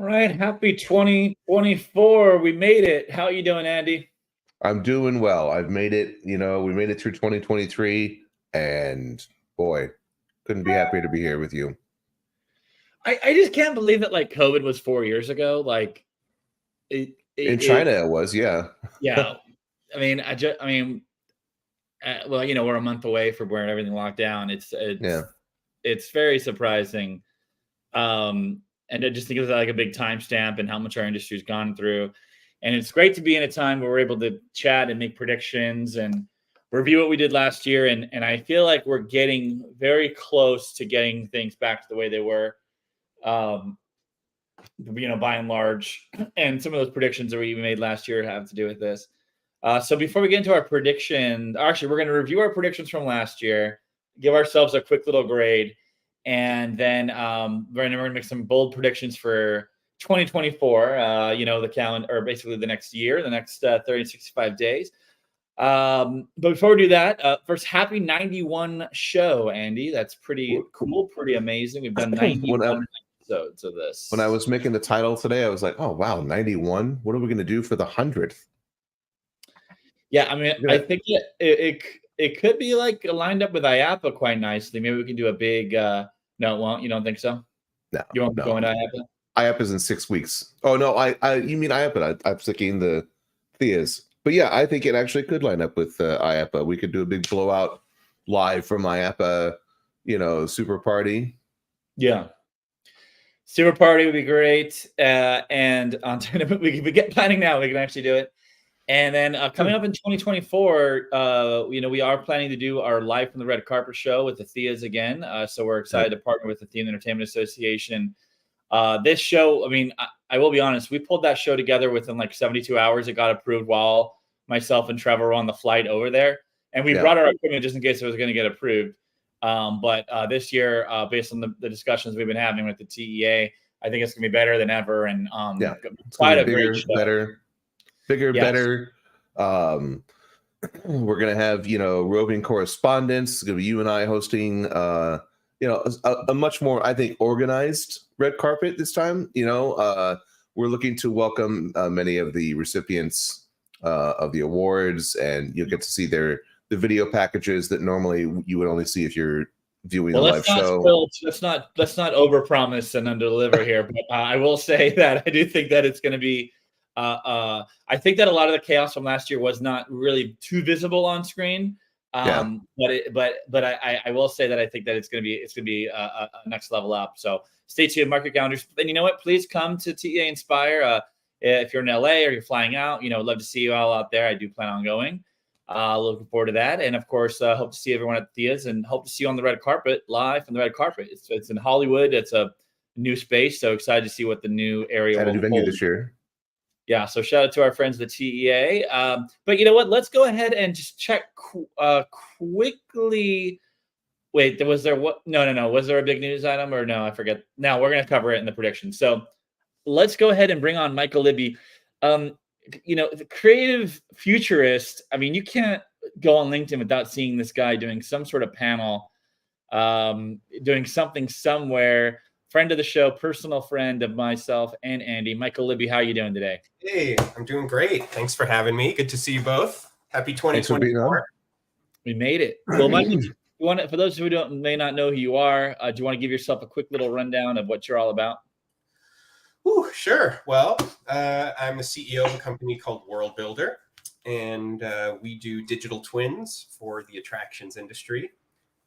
right, happy 2024. We made it. How you doing, Andy? I'm doing well. I've made it, we made it through 2023 and boy, couldn't be happier to be here with you. I just can't believe that like COVID was 4 years ago. Like In China it was, yeah. Yeah. Well, we're a month away from where everything locked down. It's very surprising. And I just think of it like a big timestamp and how much our industry's gone through. And it's great to be in a time where we're able to chat and make predictions and review what we did last year. And I feel like we're getting very close to getting things back to the way they were, by and large. And some of those predictions that we made last year have to do with this. So before we get into our prediction, actually, we're going to review our predictions from last year, give ourselves a quick little grade, and then we're going to make some bold predictions for 2024, the calendar, or basically the next year, the next 30 to 65 days. But before we do that, first, happy 91 show, Andy. That's pretty cool, pretty amazing. We've done 91 episodes of this. When I was making the title today, I was like, oh, wow, 91? What are we going to do for the 100th? Yeah, I mean, I think it could be like lined up with IAPA quite nicely. Maybe we can do a big. No, it won't. You don't think so? No. You won't go into IAPA? IAPA's in 6 weeks. Oh no, you mean IAPA? I'm thinking the THEAs. But yeah, I think it actually could line up with IAPA. We could do a big blowout live from IAPA, super party. Yeah. Super party would be great. And on tournament, we get planning now. We can actually do it. And then coming up in 2024, we are planning to do our Live from the Red Carpet show with the THEAs again. So we're excited to partner with the Thean Entertainment Association. This show, I will be honest, we pulled that show together within like 72 hours. It got approved while myself and Trevor were on the flight over there. And we brought our equipment just in case it was going to get approved. But this year, based on the discussions we've been having with the TEA, I think it's going to be better than ever. And quite a bigger, great show. Bigger, better. We're going to have, roving correspondence. It's going to be you and I hosting, a much more, I think, organized red carpet this time. We're looking to welcome many of the recipients of the awards, and you'll get to see the video packages that normally you would only see if you're viewing the live show. Let's not overpromise and underdeliver here. But I will say that I do think that it's going to be. I think that a lot of the chaos from last year was not really too visible on screen. But I will say that I think that it's going to be a next level up. So stay tuned, mark your calendars. And you know what? Please come to TEA Inspire. If you're in LA or you're flying out, love to see you all out there. I do plan on going. Looking forward to that. And of course, hope to see everyone at THEAs and hope to see you on the red carpet, live from the red carpet. It's in Hollywood. It's a new space. So excited to see what the new area will venue this year. Yeah, so shout out to our friends at the TEA. But you know what? Let's go ahead and just check quickly. Wait, was there what? No. Was there a big news item or no? I forget. Now we're going to cover it in the prediction. So let's go ahead and bring on Michael Libby. The creative futurist. You can't go on LinkedIn without seeing this guy doing some sort of panel, doing something somewhere. Friend of the show, personal friend of myself and Andy. Michael Libby, how are you doing today? Hey, I'm doing great. Thanks for having me. Good to see you both. Happy 2024. We made it. Well, Michael, for those who may not know who you are, do you want to give yourself a quick little rundown of what you're all about? Sure. Well, I'm the CEO of a company called World Builder, and we do digital twins for the attractions industry.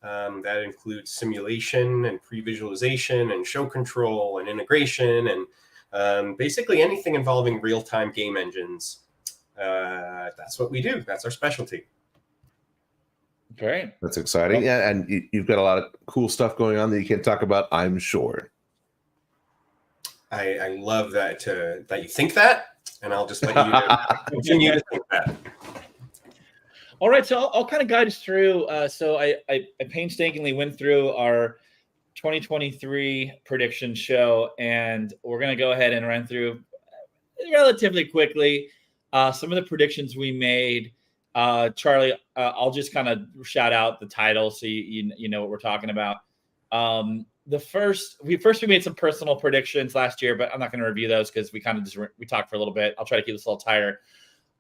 That includes simulation and pre-visualization and show control and integration and basically anything involving real-time game engines. That's what we do. That's our specialty. Great. That's exciting. Yeah, and you've got a lot of cool stuff going on that you can't talk about, I'm sure. I love that you think that, and I'll just let you continue to think that. All right, so I'll kind of guide us through. So I painstakingly went through our 2023 prediction show, and we're going to go ahead and run through relatively quickly some of the predictions we made. Charlie, I'll just kind of shout out the title so you know what we're talking about. we made some personal predictions last year, but I'm not going to review those because we kind of we talked for a little bit. I'll try to keep this a little tighter.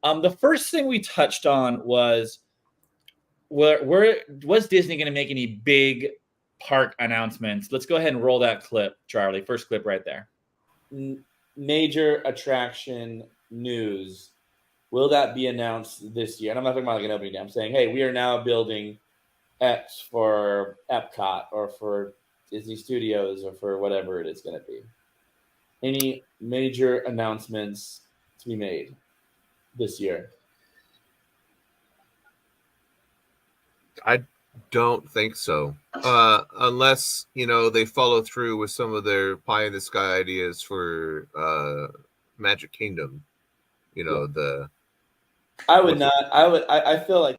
The first thing we touched on was was Disney going to make any big park announcements? Let's go ahead and roll that clip, Charlie. First clip right there. Major attraction news. Will that be announced this year? And I'm not talking about like an opening day. I'm saying, hey, we are now building X for Epcot or for Disney Studios or for whatever it is going to be. Any major announcements to be made this year? I don't think so. Unless, they follow through with some of their pie in the sky ideas for Magic Kingdom. I would not. I feel like.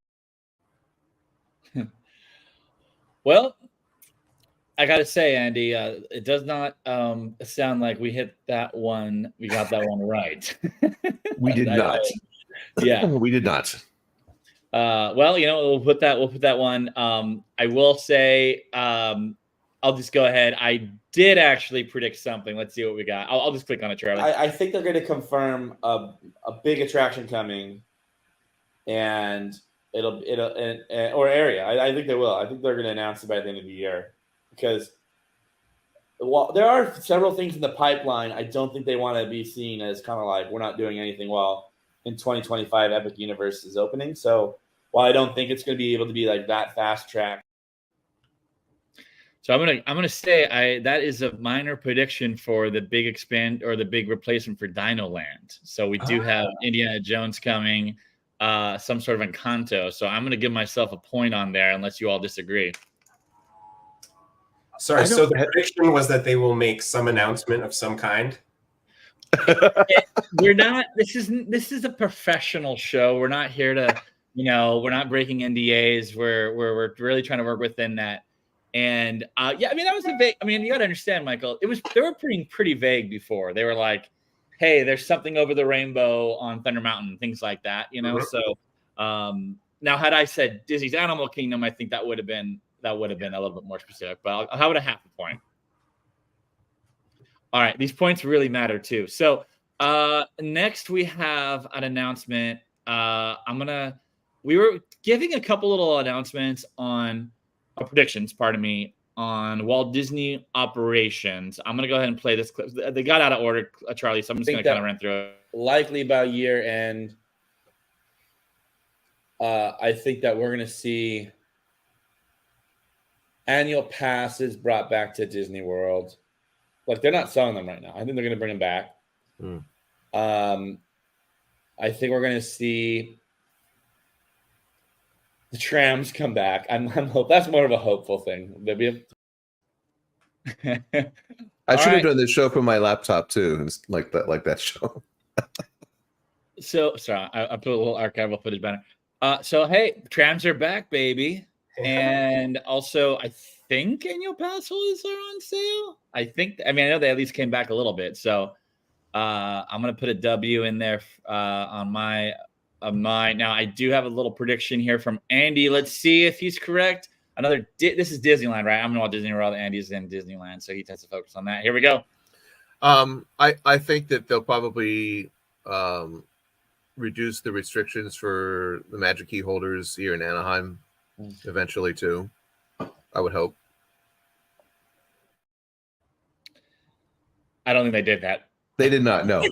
Well, I got to say, Andy, it does not sound like we hit that one. We got that one right. We did not. Yeah, we did not. Well, we'll put that one. I will say, I'll just go ahead. I did actually predict something. Let's see what we got. I'll just click on it, Charlie. I think they're going to confirm a big attraction coming, and it'll or area. I think they will. I think they're going to announce it by the end of the year because there are several things in the pipeline. I don't think they want to be seen as kind of like we're not doing anything while in 2025 Epic Universe is opening. So while I don't think it's going to be able to be like that fast track. So I'm gonna say that is a minor prediction for the big expand or the big replacement for Dino Land. So we do have Indiana Jones coming, some sort of Encanto. So I'm gonna give myself a point on there, unless you all disagree. Sorry, so the prediction was that they will make some announcement of some kind. We're not. This is a professional show. We're not here to, we're not breaking NDAs. We're really trying to work within that. And that was a vague. You got to understand, Michael. They were pretty vague before. They were like, "Hey, there's something over the rainbow on Thunder Mountain," things like that. Mm-hmm. So now, had I said Disney's Animal Kingdom, I think that would have been a little bit more specific. But I'll have it a half a point. All right, these points really matter too. So next we have an announcement. We were giving a couple little announcements on. Predictions, pardon me, on Walt Disney operations. I'm going to go ahead and play this clip. They got out of order, Charlie, so I'm just going to kind of run through it. Likely by year end, I think that we're going to see annual passes brought back to Disney World. Like, they're not selling them right now. I think they're going to bring them back. I think we're going to see the trams come back. That's more of a hopeful thing. I should have done this show from my laptop too, like that show. So sorry, I put a little archival footage banner. So hey, trams are back, baby, and also I think annual pass holders are on sale. I know they at least came back a little bit. So I'm gonna put a W in there on my. Now I do have a little prediction here from Andy. Let's see if he's correct. This is Disneyland, right? I'm in Walt Disney World. Andy's in Disneyland, so he tends to focus on that. Here we go. I think that they'll probably reduce the restrictions for the Magic Key holders here in Anaheim eventually too. I would hope. I don't think they did that. They did not, no.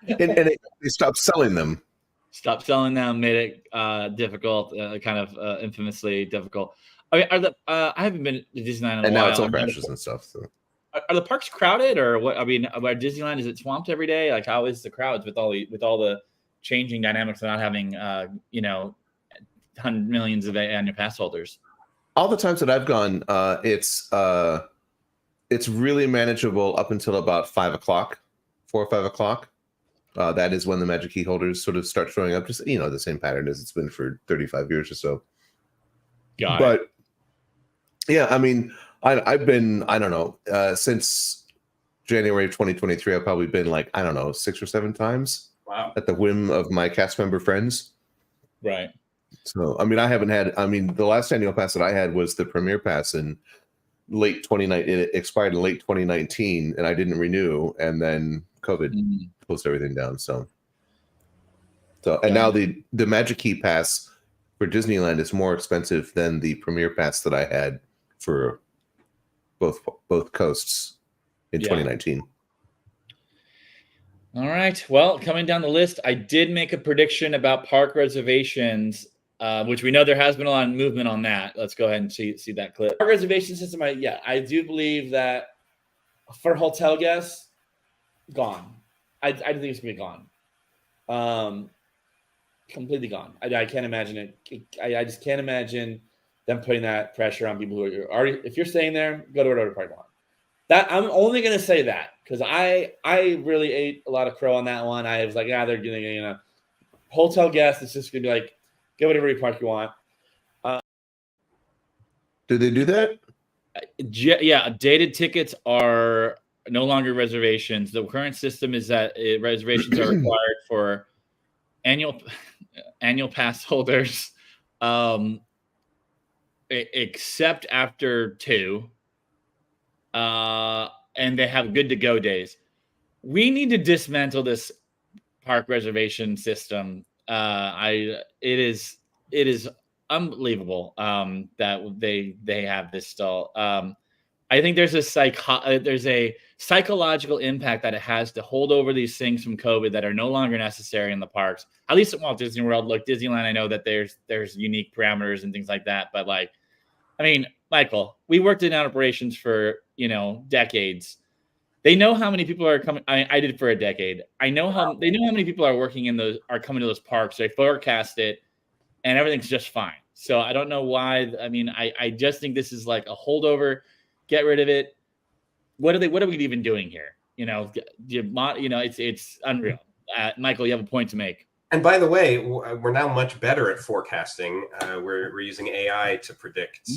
and they stopped selling them. Stopped selling them, made it difficult, kind of infamously difficult. Okay, I haven't been to Disneyland in a while. And now it's all crashes and stuff. So. Are the parks crowded, or what? Disneyland, is it swamped every day? Like, how is the crowds with all the changing dynamics of not having millions of annual pass holders? All the times that I've gone, it's really manageable up until about 5 o'clock, 4 or 5 o'clock. That is when the Magic Key holders sort of start showing up. Just the same pattern as it's been for 35 years or so. But yeah, I've been, I don't know, since January of 2023, I've probably been 6 or 7 times. Wow. At the whim of my cast member friends. Right. So, I haven't had, the last annual pass that I had was the Premier Pass, and late 2019. It expired in late 2019, and I didn't renew, and then COVID closed everything down. So and now the Magic Key Pass for Disneyland is more expensive than the Premier Pass that I had for both coasts in 2019. All right. Well, coming down the list, I did make a prediction about park reservations, which we know there has been a lot of movement on that. Let's go ahead and see that clip. Park reservation system, I do believe that for hotel guests, gone. I think it's going to be gone. Completely gone. I can't imagine it. I just can't imagine them putting that pressure on people who are already, if you're staying there, go to whatever park you want. That I'm only going to say that because I really ate a lot of crow on that one. I was like, they're doing, hotel guests. It's just going to be like, go whatever park you want. Do they do that? Yeah, dated tickets are no longer reservations. The current system is that reservations are required for annual pass holders, except after 2. And they have good to go days. We need to dismantle this park reservation system. It is unbelievable that they have this still. I think there's a psychological impact that it has to hold over these things from COVID that are no longer necessary in the parks. At least at Walt Disney World. Look, Disneyland, I know that there's unique parameters and things like that, but Michael, we worked in operations for decades. They know how many people are coming. I did for a decade. They know how many people are coming to those parks. They forecast it, and everything's just fine. So I don't know why. I just think this is like a holdover. Get rid of it. What are we even doing here? It's unreal. Michael, you have a point to make. And by the way, we're now much better at forecasting. We're using AI to predict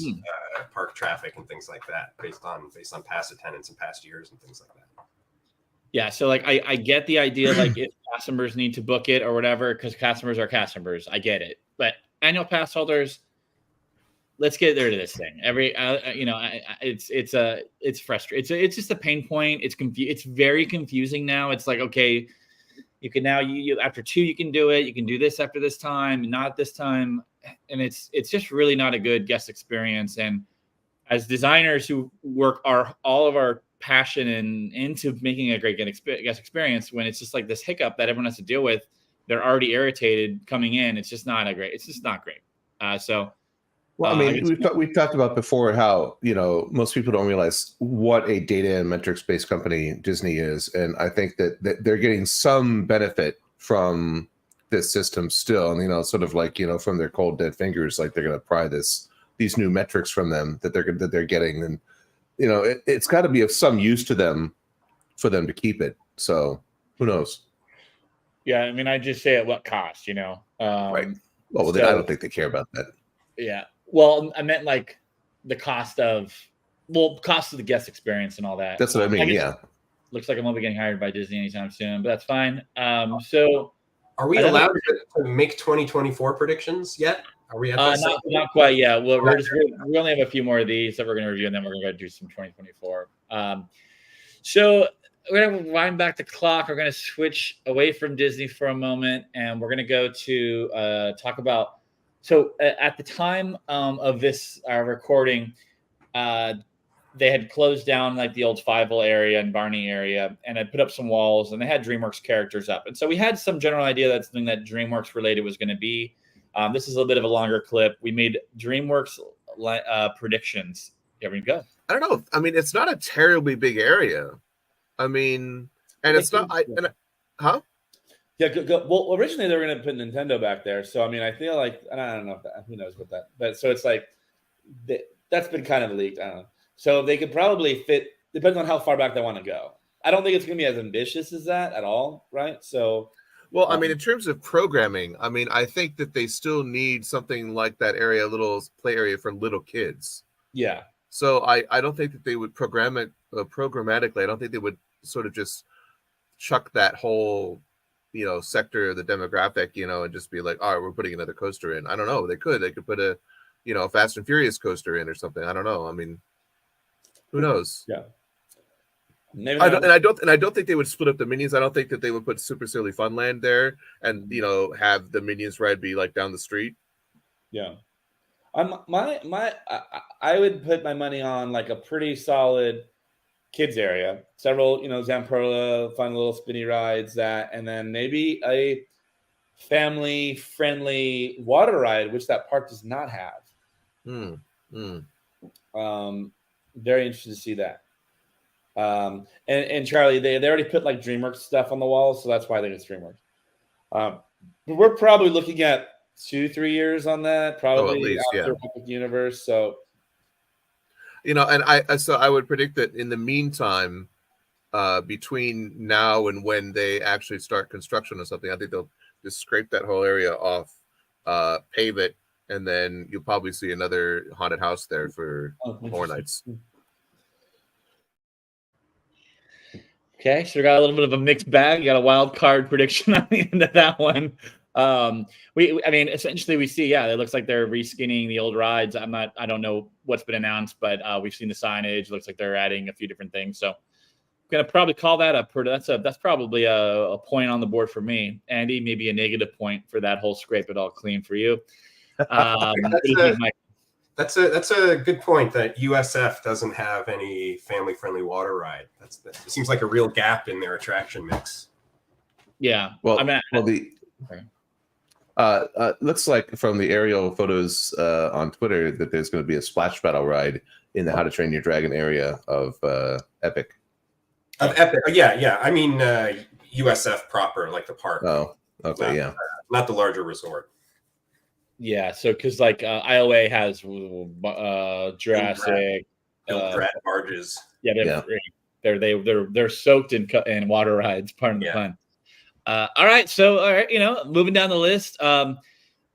park traffic and things like that based on past attendance and past years and things like that. Yeah, so I get the idea, if customers need to book it or whatever, because customers are customers. I get it, but annual pass holders, let's get rid of this thing. It's frustrating. It's just a pain point. It's very confusing now. It's like, okay, you can now you after 2 you can do it. You can do this after this time, not this time, and it's just really not a good guest experience. And as designers who work all of our passion into making a great guest experience, when it's just like this hiccup that everyone has to deal with, they're already irritated coming in. It's just not great. We've talked about before how most people don't realize what a data and metrics-based company Disney is, and I think that they're getting some benefit from this system still, and sort of like from their cold dead fingers, like they're going to pry these new metrics from them that they're getting, and it's got to be of some use to them for them to keep it. So who knows? Yeah, I just say at what cost, right? Well, I don't think they care about that. Yeah. Well, I meant like the cost of the guest experience and all that. That's what I mean. Yeah. Looks like I won't be getting hired by Disney anytime soon, but that's fine. So are we allowed to make 2024 predictions yet? Are we at that? Not quite yet. Well, we only have a few more of these that we're going to review, and then we're going to do some 2024. So we're going to wind back the clock. We're going to switch away from Disney for a moment, and we're going to go to talk about. So at the time of this recording, they had closed down like the old Fievel area and Barney area, and had put up some walls, and they had DreamWorks characters up. And so we had some general idea that something that DreamWorks related was going to be. This is a little bit of a longer clip. We made DreamWorks predictions. Here we go. I don't know. It's not a terribly big area. And it's not. Huh? Yeah, well, originally they were going to put Nintendo back there, so I feel like I don't know if that, who knows what that, but so it's like that's been kind of leaked. I don't know. So they could probably fit, depends on how far back they want to go. I don't think it's going to be as ambitious as that at all, right? So, well, in terms of programming, I think that they still need something like that area, a little play area for little kids. Yeah. So I don't think that they would program it programmatically. I don't think they would sort of just chuck that whole sector, the demographic, and just be like, all right, we're putting another coaster in. I don't know. They could put a Fast and Furious coaster in or something. I don't know. Who knows? Yeah. Maybe I not. don't, and I don't think they would split up the minions. I don't think that they would put Super Silly Funland there, and have the minions ride be like down the street. Yeah. I would put my money on like a pretty solid kids area, several Zamperla, fun little spinny rides, and then maybe a family friendly water ride, which that park does not have. Very interested to see that. And Charlie, they already put like DreamWorks stuff on the walls, so that's why I think it's DreamWorks. But we're probably looking at 2-3 years on that, probably at least, after Epic Universe. So, and I would predict that in the meantime, between now and when they actually start construction or something, I think they'll just scrape that whole area off, pave it, and then you'll probably see another haunted house there for Horror Nights. Okay, so we got a little bit of a mixed bag. You got a wild card prediction on the end of that one. I mean, essentially we see, it looks like they're reskinning the old rides. I don't know what's been announced, but we've seen the signage. Looks like they're adding a few different things. So I'm gonna probably call that that's probably a point on the board for me. Andy, maybe a negative point for that whole scrape it all clean for you. That's a good point that USF doesn't have any family-friendly water ride. That seems like a real gap in their attraction mix. Yeah. Well, looks like from the aerial photos on Twitter that there's going to be a splash battle ride in the How to Train Your Dragon area of Epic. Of Epic, yeah. I mean USF proper, like the park. Oh, okay, not the larger resort. Yeah, so because like IOA has Jurassic, Drag barges. Yeah, they're soaked in water rides. Pardon the pun. All right, moving down the list, a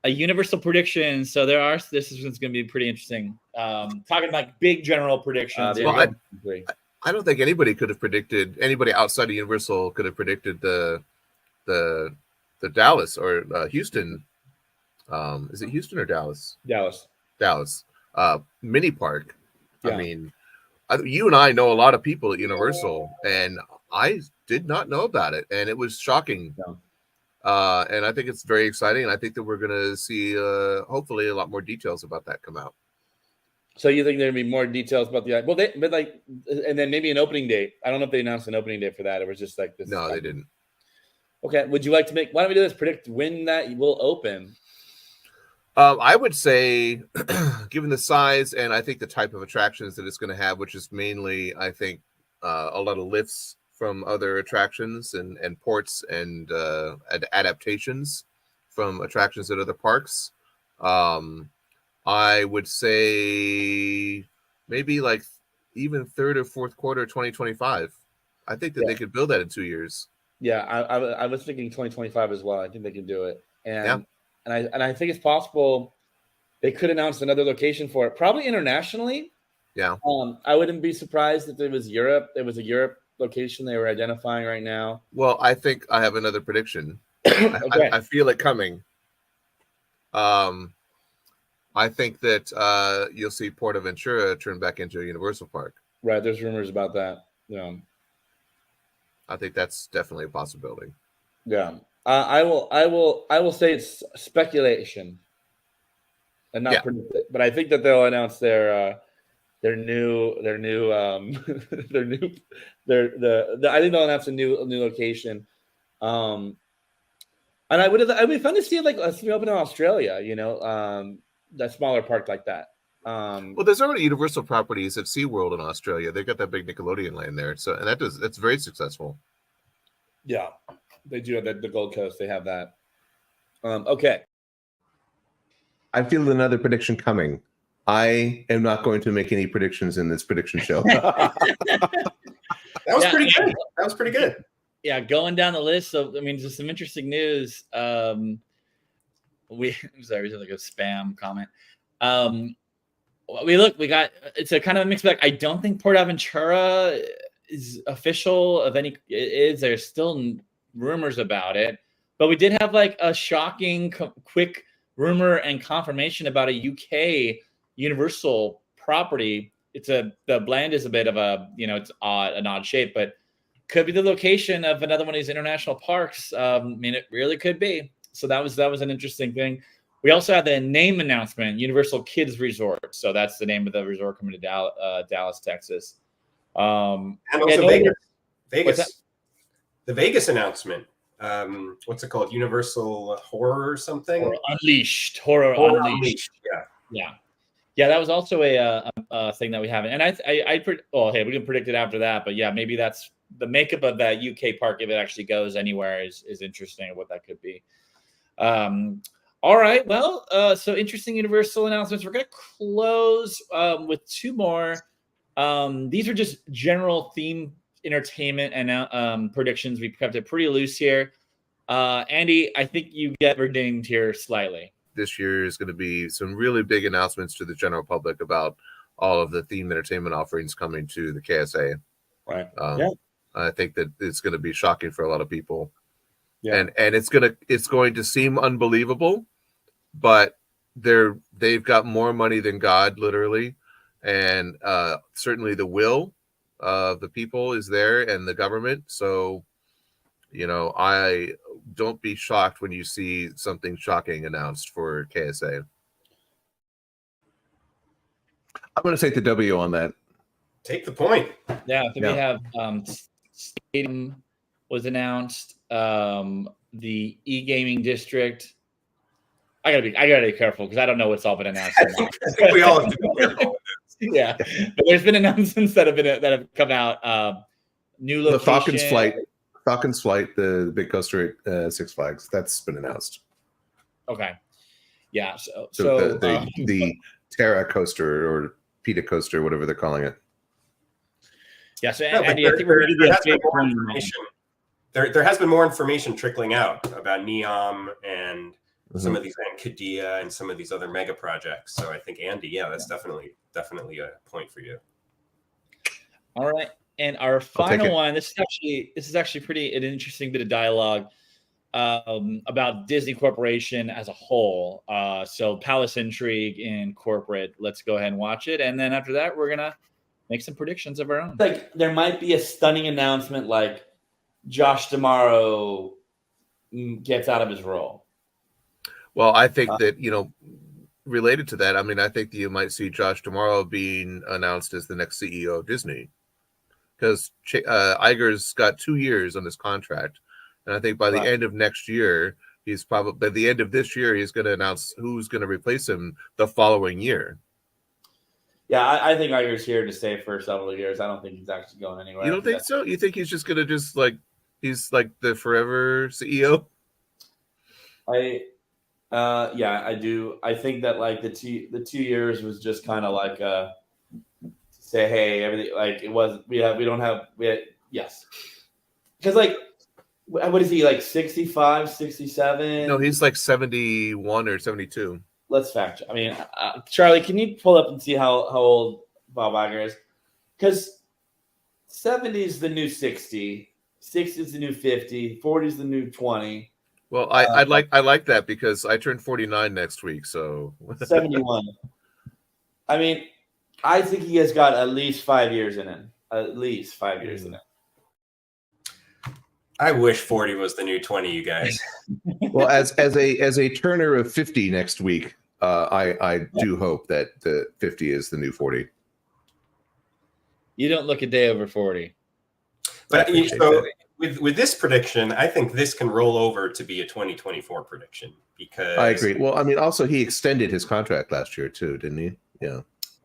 universal prediction. So this is going to be pretty interesting. Talking like big general predictions. I don't think anybody outside of Universal could have predicted the Dallas or Houston. Is it Houston or Dallas? Dallas. Mini park. Yeah. I mean, you and I know a lot of people at Universal, and I did not know about it, and it was shocking. Yeah. And I think it's very exciting, and I think that we're going to see, hopefully, a lot more details about that come out. So you think there'll be more details about and then maybe an opening date. I don't know if they announced an opening date for that. It was just like this. No, they didn't. Okay. Would you like to why don't we do this? Predict when that will open? I would say, given the size and I think the type of attractions that it's going to have, which is mainly, I think, a lot of lifts from other attractions and ports and adaptations from attractions at other parks. I would say maybe like even third or fourth quarter 2025. I think that they could build that in 2 years. Yeah, I was thinking 2025 as well. I think they can do it. And I think it's possible they could announce another location for it, probably internationally. Yeah. I wouldn't be surprised if it was Europe. There was a Europe location they were identifying right now. Well, I think I have another prediction. Okay. I feel it coming. I think that you'll see Portaventura turn back into a Universal Park. Right. There's rumors about that. Yeah. I think that's definitely a possibility. Yeah. I will say it's speculation and not predict it, but I think that they'll announce I think they'll announce a new location. And it'd be fun to see it like open in Australia, that smaller park like that. Well, there's already Universal properties at SeaWorld in Australia. They've got that big Nickelodeon land there, that's very successful. Yeah. They do have the Gold Coast. They have that. Okay. I feel another prediction coming. I am not going to make any predictions in this prediction show. That was pretty good. That was pretty good. Yeah, going down the list. So, I mean, just some interesting news. Sorry, this is like a spam comment. We got, it's a kind of a mixed bag. I don't think Portaventura is official of any, there's still rumors about it, but we did have like a shocking quick rumor and confirmation about a UK Universal property the blend is a bit of a, it's an odd shape, but could be the location of another one of these international parks. I mean, it really could be. So that was an interesting thing. We also had the name announcement, Universal Kids Resort. So that's the name of the resort coming to Dallas, Texas. And also Vegas. The Vegas announcement. What's it called? Universal Horror or something? Horror Unleashed. Yeah. That was also a thing that we haven't. And hey, we can predict it after that. But yeah, maybe that's the makeup of that UK park, if it actually goes anywhere, is interesting, what that could be. All right. Well, so interesting Universal announcements. We're going to close with two more. These are just general theme entertainment and predictions. We kept it pretty loose here. Andy, I think you get redeemed here slightly. This year is going to be some really big announcements to the general public about all of the theme entertainment offerings coming to the KSA. Right. I think that it's going to be shocking for a lot of people. Yeah. And it's going to seem unbelievable, but they've got more money than God, literally, and certainly the will of the people is there and the government. So, I don't be shocked when you see something shocking announced for KSA. I'm going to take the W on that. Take the point. Yeah, I think we have Stadium was announced. The e-gaming district. I gotta be careful because I don't know what's all been announced. I think we all have to be careful. Yeah, but there's been announcements that have come out. New location. The Falcons Flight, the big coaster at Six Flags, that's been announced. Okay. Yeah. So the Terra coaster or PETA coaster, whatever they're calling it. Yeah. So Andy, I think we're going to there has been more information. There has been more information trickling out about NEOM and some of these, and Qiddiya and some of these other mega projects. So I think, Andy, that's definitely a point for you. All right. And our final one, this is actually pretty an interesting bit of dialogue about Disney Corporation as a whole. So Palace Intrigue in corporate. Let's go ahead and watch it. And then after that, we're going to make some predictions of our own. Like there might be a stunning announcement like Josh D'Amaro gets out of his role. Well, I think that, related to that, I mean, I think that you might see Josh D'Amaro being announced as the next CEO of Disney because Iger's got 2 years on his contract. And I think by the end of next year, by the end of this year, he's going to announce who's going to replace him the following year. Yeah, I think Iger's here to stay for several years. I don't think he's actually going anywhere. You don't think so? You think he's just going to he's like the forever CEO? Yeah, I do. I think that like the 2 years was just kind of like say, hey, everything like it was. Yes, because like what is he like 65, 67? No, he's like 71 or 72. Let's fact check. I mean, Charlie, can you pull up and see how old Bob Iger is? Because 70 is the new 60, 60 is the new 50, 40 is the new 20. Well, I like that because I turn 49 next week, so 71. I mean, I think he has got at least 5 years in him. At least 5 years in it. I wish 40 was the new 20, you guys. Well, as a turner of 50 next week, I do hope that the 50 is the new 40. You don't look a day over 40. But so with this prediction, I think this can roll over to be a 2024 prediction because I agree. Well, I mean, also he extended his contract last year too, didn't he? Yeah.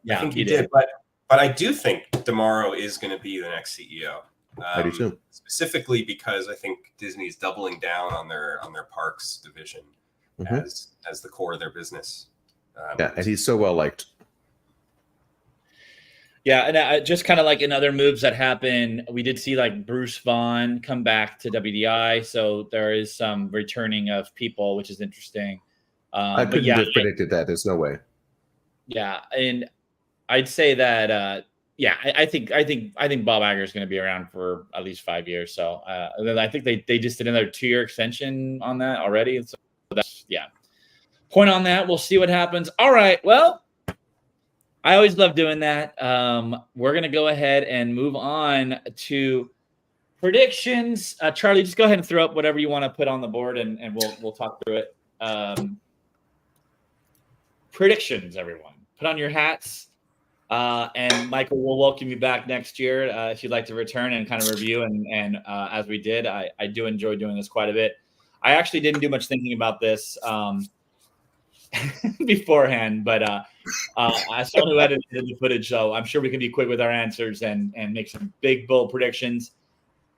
I think he did. But I do think D'Amaro is going to be the next CEO. I do too. Specifically because I think Disney is doubling down on their parks division as the core of their business. And he's so well liked. Yeah, and just kind of like in other moves that happen, we did see like Bruce Vaughn come back to WDI, so there is some returning of people, which is interesting. I couldn't have predicted that. There's no way. Yeah, and I'd say that. I think Bob Iger is going to be around for at least 5 years. So I think they just did another 2-year extension on that already. And so that's point on that. We'll see what happens. All right. Well, I always love doing that. We're going to go ahead and move on to predictions. Charlie, just go ahead and throw up whatever you want to put on the board, and we'll talk through it. Predictions, everyone. Put on your hats. And Michael, we'll welcome you back next year if you'd like to return and kind of review. And as we did, I do enjoy doing this quite a bit. I actually didn't do much thinking about this beforehand, but as someone who edited the footage, so I'm sure we can be quick with our answers and make some big, bold predictions.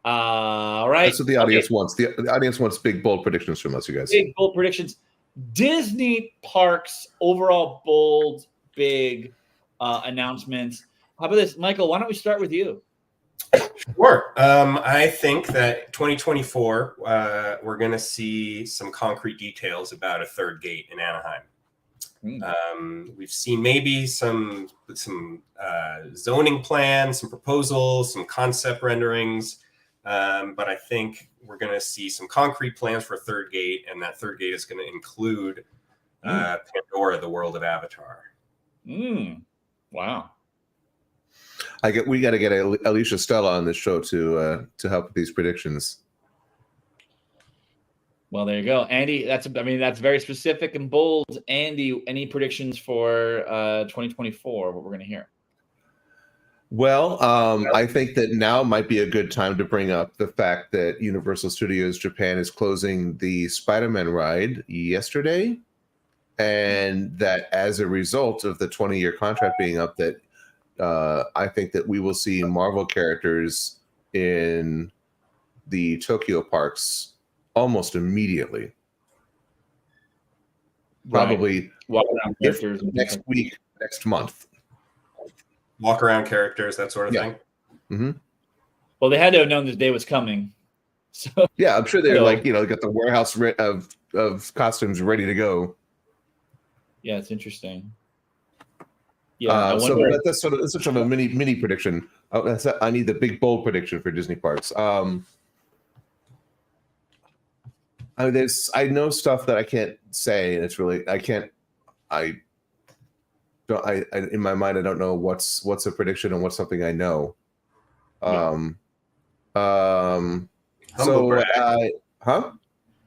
All right. That's what the audience wants. The audience wants big, bold predictions from us, you guys. Big, bold predictions. Disney parks, overall bold, big announcements. How about this, Michael? Why don't we start with you? Sure. I think that 2024, we're going to see some concrete details about a third gate in Anaheim. We've seen maybe some zoning plans, some proposals, some concept renderings, but I think we're going to see some concrete plans for a third gate, and that third gate is going to include Pandora, the world of Avatar. Wow. We got to get Alicia Stella on this show to help with these predictions. Well, there you go, Andy. That's very specific and bold. Andy, any predictions for 2024? What we're going to hear? Well, I think that now might be a good time to bring up the fact that Universal Studios Japan is closing the Spider-Man ride yesterday, and that as a result of the 20-year contract being up, that I think that we will see Marvel characters in the Tokyo parks almost immediately. Probably next week, next month. Walk around characters, that sort of thing. Mm-hmm. Well, they had to have known this day was coming. So yeah, I'm sure they're got the warehouse of costumes ready to go. Yeah, it's interesting. Yeah, so that's such a mini prediction. I need the big bold prediction for Disney parks. I know stuff that I can't say, and it's really in my mind I don't know what's a prediction and what's something I know. Humble brag.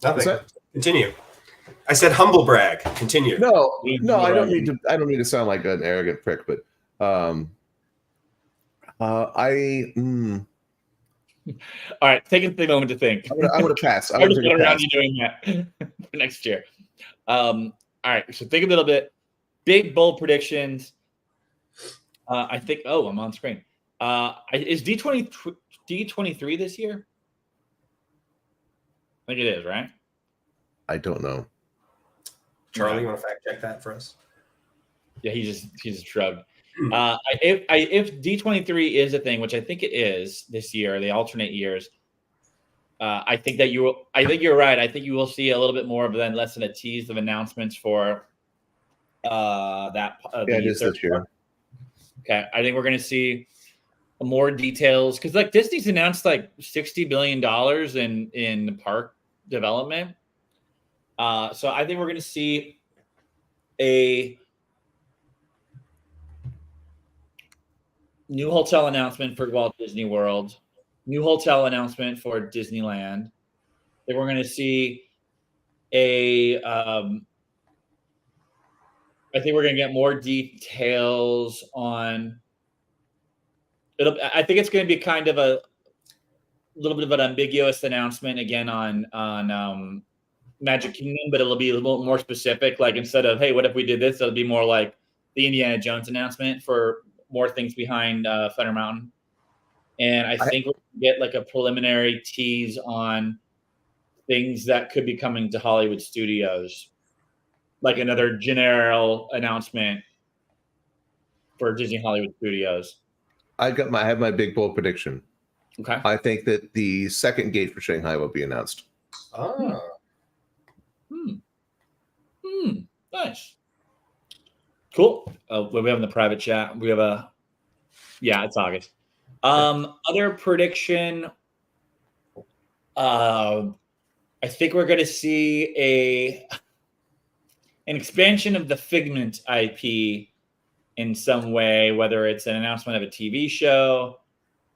Nothing. Continue. I said humble brag. Continue. No, I don't mean to sound like an arrogant prick, but all right, take a moment to think. I'm gonna pass. I'm just going around you doing that for next year. All right, so think a little bit. Big bold predictions. I think. Oh, I'm on screen. Is D23 this year? I think it is, right? I don't know. Charlie, you want to fact check that for us? Yeah, he just shrugged. If D23 is a thing, which I think it is this year, the alternate years, I think you're right. I think you will see a little bit more of less than a tease of announcements for that. It is this year. Okay, I think we're going to see more details because Disney's announced $60 billion in park development. So I think we're going to see a new hotel announcement for Walt Disney World, new hotel announcement for Disneyland. I think we're going to see I think we're going to get more details on I think it's going to be kind of a little bit of an ambiguous announcement again on Magic Kingdom, but it'll be a little more specific. Instead of, hey, what if we did this? It'll be more like the Indiana Jones announcement for more things behind Thunder Mountain. And I think we'll get a preliminary tease on things that could be coming to Hollywood Studios, another general announcement for Disney Hollywood Studios. I have my big bold prediction. Okay. I think that the second gate for Shanghai will be announced. Oh. Nice. Cool. We have in the private chat. We have it's August. Other prediction. I think we're going to see an expansion of the Figment IP in some way, whether it's an announcement of a TV show,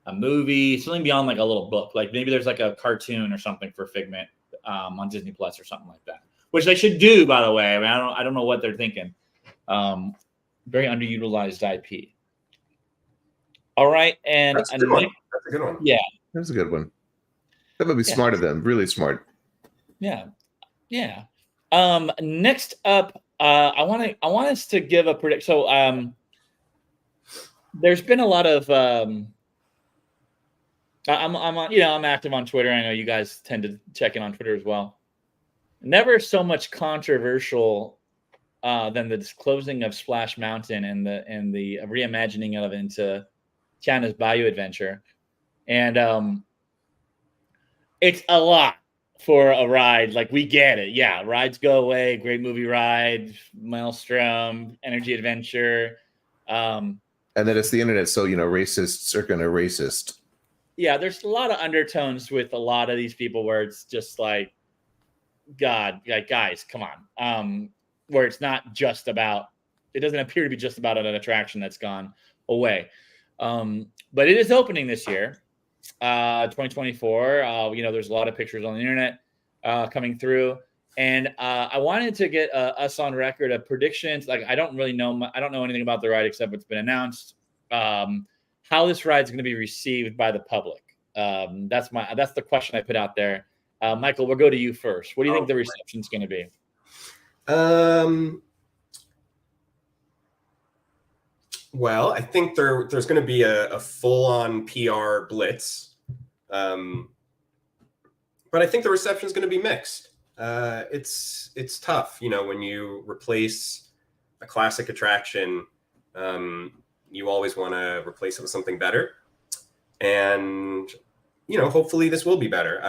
a movie, something beyond like a little book. Like maybe there's like a cartoon or something for Figment on Disney Plus or something like that, which they should do, by the way. I mean, I don't know what they're thinking. Very underutilized IP. All right, and That's a good one. That's a good one. Yeah, that's a good one. That would be smart of them. Really smart. Yeah. Next up, I want us to give a predict. So, there's been a lot of. I'm active on Twitter. I know you guys tend to check in on Twitter as well. Never so much controversial than the disclosing of Splash Mountain and the reimagining of it into China's Bayou Adventure, and it's a lot for a ride. Like, we get it. Yeah, rides go away. Great movie ride, Maelstrom, Energy Adventure. And then it's the internet, so racists are gonna racist. Yeah, there's a lot of undertones with a lot of these people where it's just like, God, like, guys, come on. Where it's not just about, it doesn't appear to be just about an attraction that's gone away. But it is opening this year, 2024. There's a lot of pictures on the internet coming through, and I wanted to get us on record of predictions. Like, I don't know anything about the ride except what's been announced. How this ride is going to be received by the public. That's the question I put out there. Michael, we'll go to you first. What do you think the reception is going to be? Well, I think there's going to be a full-on PR blitz, but I think the reception is going to be mixed. It's tough, when you replace a classic attraction, you always want to replace it with something better, and hopefully this will be better.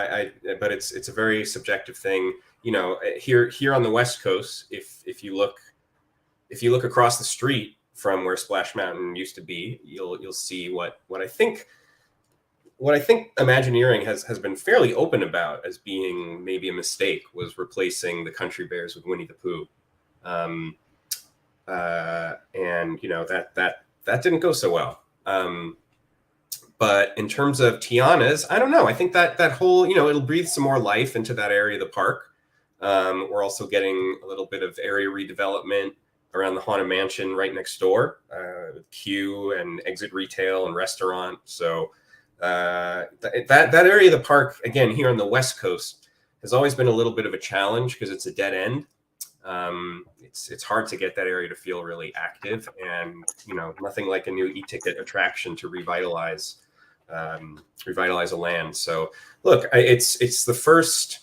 But it's a very subjective thing. Here on the West Coast, if you look across the street from where Splash Mountain used to be, you'll see what I think Imagineering has been fairly open about as being maybe a mistake, was replacing the Country Bears with Winnie the Pooh, and that didn't go so well. But in terms of Tiana's, I don't know. I think that whole it'll breathe some more life into that area of the park. We're also getting a little bit of area redevelopment around the Haunted Mansion right next door, with queue and exit retail and restaurant. So that area of the park, again, here on the West Coast, has always been a little bit of a challenge because it's a dead end. It's hard to get that area to feel really active, and nothing like a new e-ticket attraction to revitalize a land. So look, it's the first,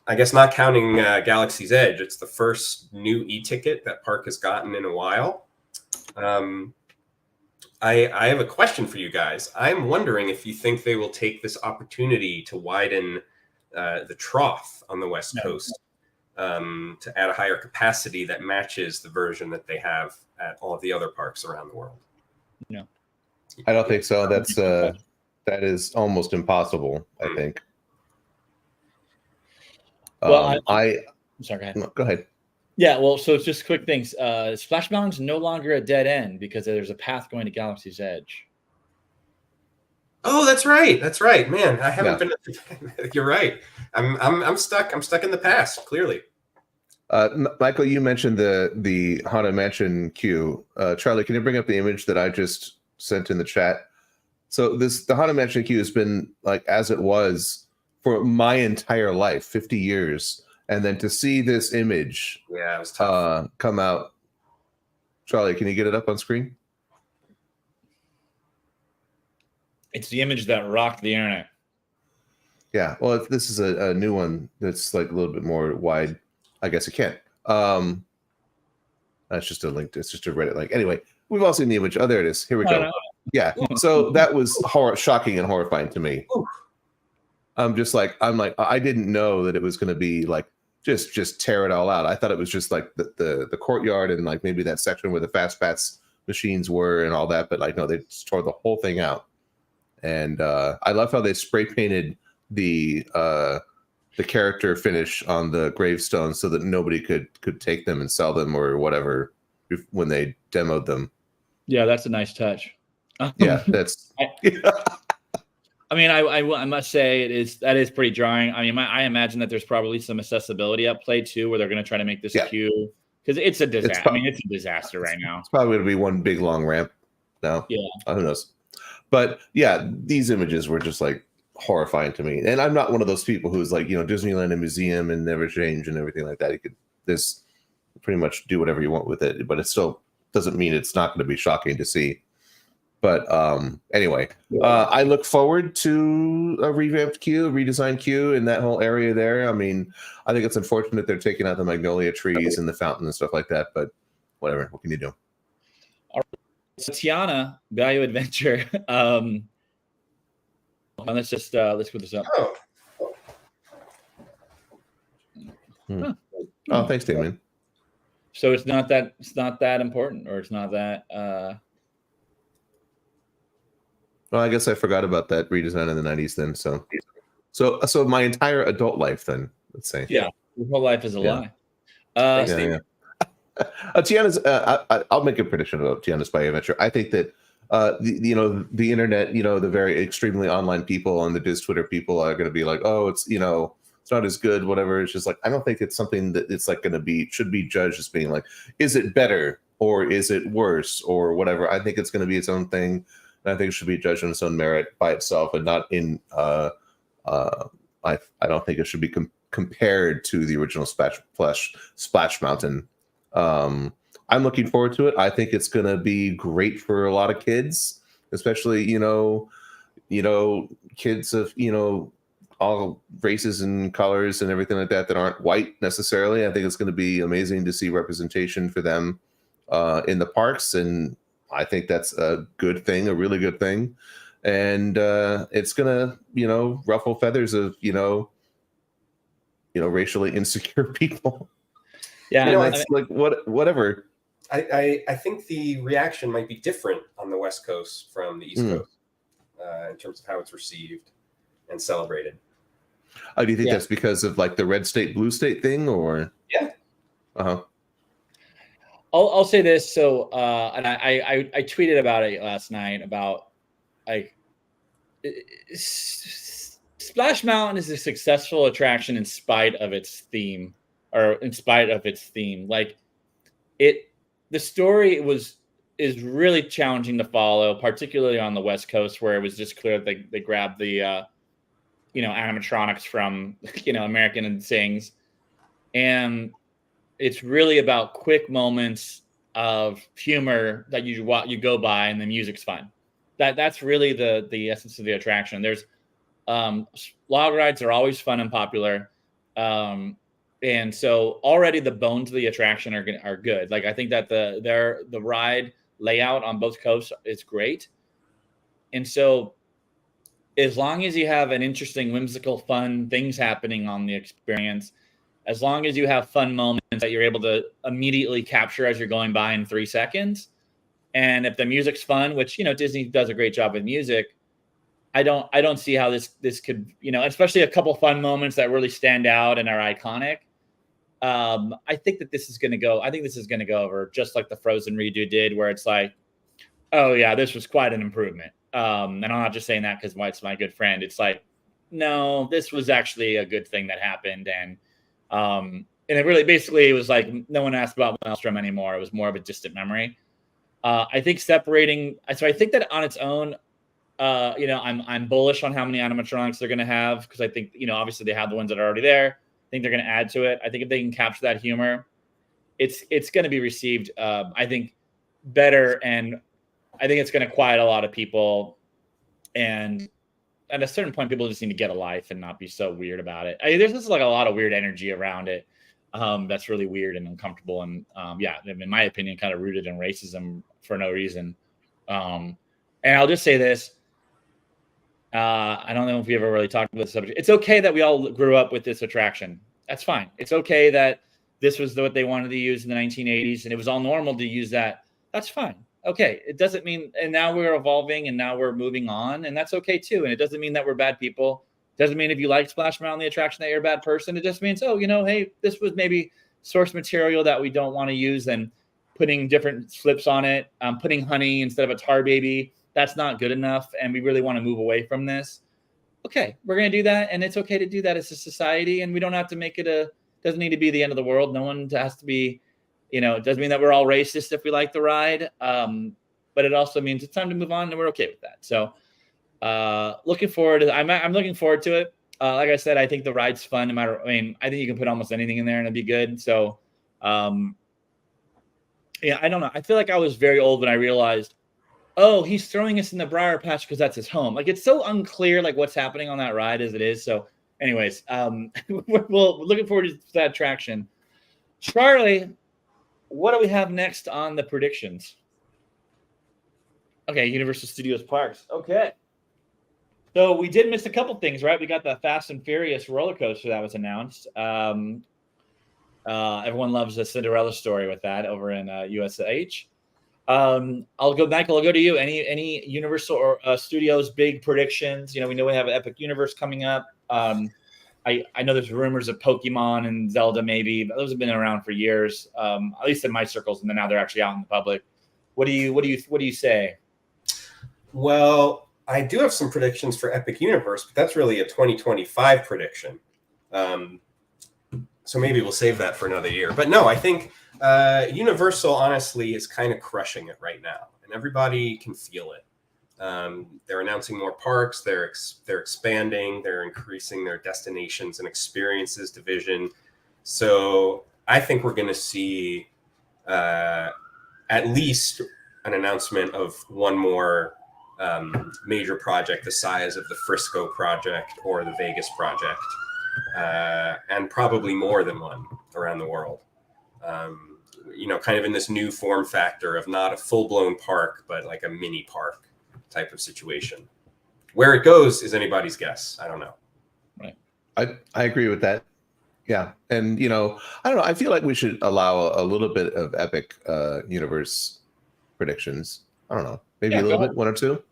I guess, not counting Galaxy's Edge, it's the first new e-ticket that park has gotten in a while. I have a question for you guys. I'm wondering if you think they will take this opportunity to widen the trough on the West Coast, to add a higher capacity that matches the version that they have at all of the other parks around the world. No, I don't think so. That is almost impossible, I think. Well, I'm sorry, go ahead. Go ahead. Yeah, well, so it's just quick things. Splash Mountain's no longer a dead end because there's a path going to Galaxy's Edge. Oh, that's right. That's right, man. I haven't been. You're right. I'm stuck. I'm stuck in the past. Clearly. Michael, you mentioned the Haunted Mansion queue. Charlie, can you bring up the image that I just sent in the chat? So the Haunted Mansion queue has been like as it was for my entire life, 50 years. And then to see this image it was tough. Come out. Charlie, can you get it up on screen? It's the image that rocked the internet. Yeah. Well, if this is a new one that's like a little bit more wide, I guess it can. That's just a link. It's just a Reddit link. Anyway, we've all seen the image. Oh, there it is. Here we go. No. Yeah. So that was shocking and horrifying to me. Ooh. I'm like, I didn't know that it was going to be like just tear it all out. I thought it was just like the courtyard and like maybe that section where the Fast Pats machines were and all that. But like, no, they just tore the whole thing out. And I love how they spray painted the character finish on the gravestones so that nobody could take them and sell them or whatever. when they demoed them. Yeah, that's a nice touch. Yeah, that's. I mean, I must say that is pretty jarring. I mean, I imagine that there's probably some accessibility at play too, where they're going to try to make this queue, because it's a disaster. I mean, it's a disaster right now. It's probably going to be one big long ramp now. Yeah, who knows? But yeah, these images were just like horrifying to me. And I'm not one of those people who's like, Disneyland and museum and never change and everything like that. You could pretty much do whatever you want with it, but it still doesn't mean it's not going to be shocking to see. But anyway, I look forward to a revamped queue, redesigned queue in that whole area there. I mean, I think it's unfortunate they're taking out the magnolia trees and the fountain and stuff like that, but whatever. What can you do? All right. So Tiana, Value Adventure. Let's put this up. Oh, thanks, Damien. So it's not that important, or it's not that. Well, I guess I forgot about that redesign in the 90s then. So my entire adult life then, let's say. Yeah, your whole life is a lie. Tiana's. I'll make a prediction about Tiana's Value Adventure. I think that the internet, the very extremely online people and the Diz Twitter people are going to be like, oh, it's not as good, whatever. It's just like, I don't think it's something that it's like should be judged as being like, is it better or is it worse or whatever. I think it's going to be its own thing. And I think it should be judged on its own merit by itself, and not in. I don't think it should be compared to the original Splash Mountain. I'm looking forward to it. I think it's going to be great for a lot of kids, especially kids of all races and colors and everything like that aren't white necessarily. I think it's going to be amazing to see representation for them in the parks, and I think that's a good thing, a really good thing. And it's gonna, ruffle feathers of, racially insecure people. Yeah, it's like whatever. I think the reaction might be different on the West Coast from the East Coast in terms of how it's received and celebrated. Do you think that's because of like the red state, blue state thing, or? Yeah. Uh-huh. I'll say this. So, and I tweeted about it last night about like Splash Mountain is a successful attraction in spite of its theme, Like the story is really challenging to follow, particularly on the West Coast, where it was just clear that they grabbed the animatronics from American Sings, and it's really about quick moments of humor that you go by, and the music's fun. That's really the essence of the attraction. There's log rides are always fun and popular, and so already the bones of the attraction are good. Like I think that the ride layout on both coasts is great, and so as long as you have an interesting, whimsical, fun things happening on the experience, as long as you have fun moments that you're able to immediately capture as you're going by in 3 seconds, and if the music's fun, which Disney does a great job with music, I don't see how this could, especially a couple fun moments that really stand out and are iconic. I think that this is going to go. I think this is going to go over just like the Frozen redo did, where it's like, oh yeah, this was quite an improvement. And I'm not just saying that because White's my good friend. It's like, no, this was actually a good thing that happened, and it really basically it was like no one asked about Maelstrom anymore. It was more of a distant memory. I think separating. So I think that on its own, I'm bullish on how many animatronics they're going to have, because I think obviously they have the ones that are already there. I think they're going to add to it. I think if they can capture that humor, it's going to be received. I think better, and I think it's going to quiet a lot of people. And at a certain point, people just need to get a life and not be so weird about it. There's just like a lot of weird energy around it. That's really weird and uncomfortable. And in my opinion, kind of rooted in racism for no reason. And I'll just say this. I don't know if we ever really talked about this subject. It's okay that we all grew up with this attraction. That's fine. It's okay that this was what they wanted to use in the 1980s, and it was all normal to use that. That's fine. Okay. It doesn't mean, and now we're evolving and now we're moving on, and that's okay too. And it doesn't mean that we're bad people. It doesn't mean if you like Splash Mountain, the attraction, that you're a bad person. It just means, hey, this was maybe source material that we don't want to use, and putting different flips on it, putting honey instead of a tar baby. That's not good enough, and we really want to move away from this. Okay, we're going to do that, and it's okay to do that as a society, and we don't have to make it doesn't need to be the end of the world. No one has to be, it doesn't mean that we're all racist if we like the ride, but it also means it's time to move on, and we're okay with that. So looking forward to I'm looking forward to it. Like I said, I think the ride's fun no matter. I mean, I think you can put almost anything in there and it'd be good. So yeah, I don't know. I feel like I was very old when I realized, oh, he's throwing us in the briar patch because that's his home. Like, it's so unclear, like, what's happening on that ride as it is. So anyways, we're looking forward to that attraction. Charlie, what do we have next on the predictions? Okay, Universal Studios Parks. Okay. So we did miss a couple things, right? We got the Fast and Furious roller coaster that was announced. Everyone loves a Cinderella story with that over in USH. I'll go to you. Any Universal or Studios big predictions? We know we have Epic Universe coming up. I know there's rumors of Pokemon and Zelda, maybe, but those have been around for years, at least in my circles, and then now they're actually out in the public. What do you say? Well, I do have some predictions for Epic Universe, but that's really a 2025 prediction. So maybe we'll save that for another year. But no, I think Universal, honestly, is kind of crushing it right now, and everybody can feel it. They're announcing more parks. They're expanding. They're increasing their destinations and experiences division. So I think we're going to see at least an announcement of one more major project the size of the Frisco project or the Vegas project, and probably more than one around the world. Kind of in this new form factor of not a full-blown park, but like a mini park type of situation. Where it goes is anybody's guess. I don't know. Right. I agree with that. Yeah. And, I don't know. I feel like we should allow a little bit of Epic Universe predictions. I don't know. Maybe a little bit, one or two.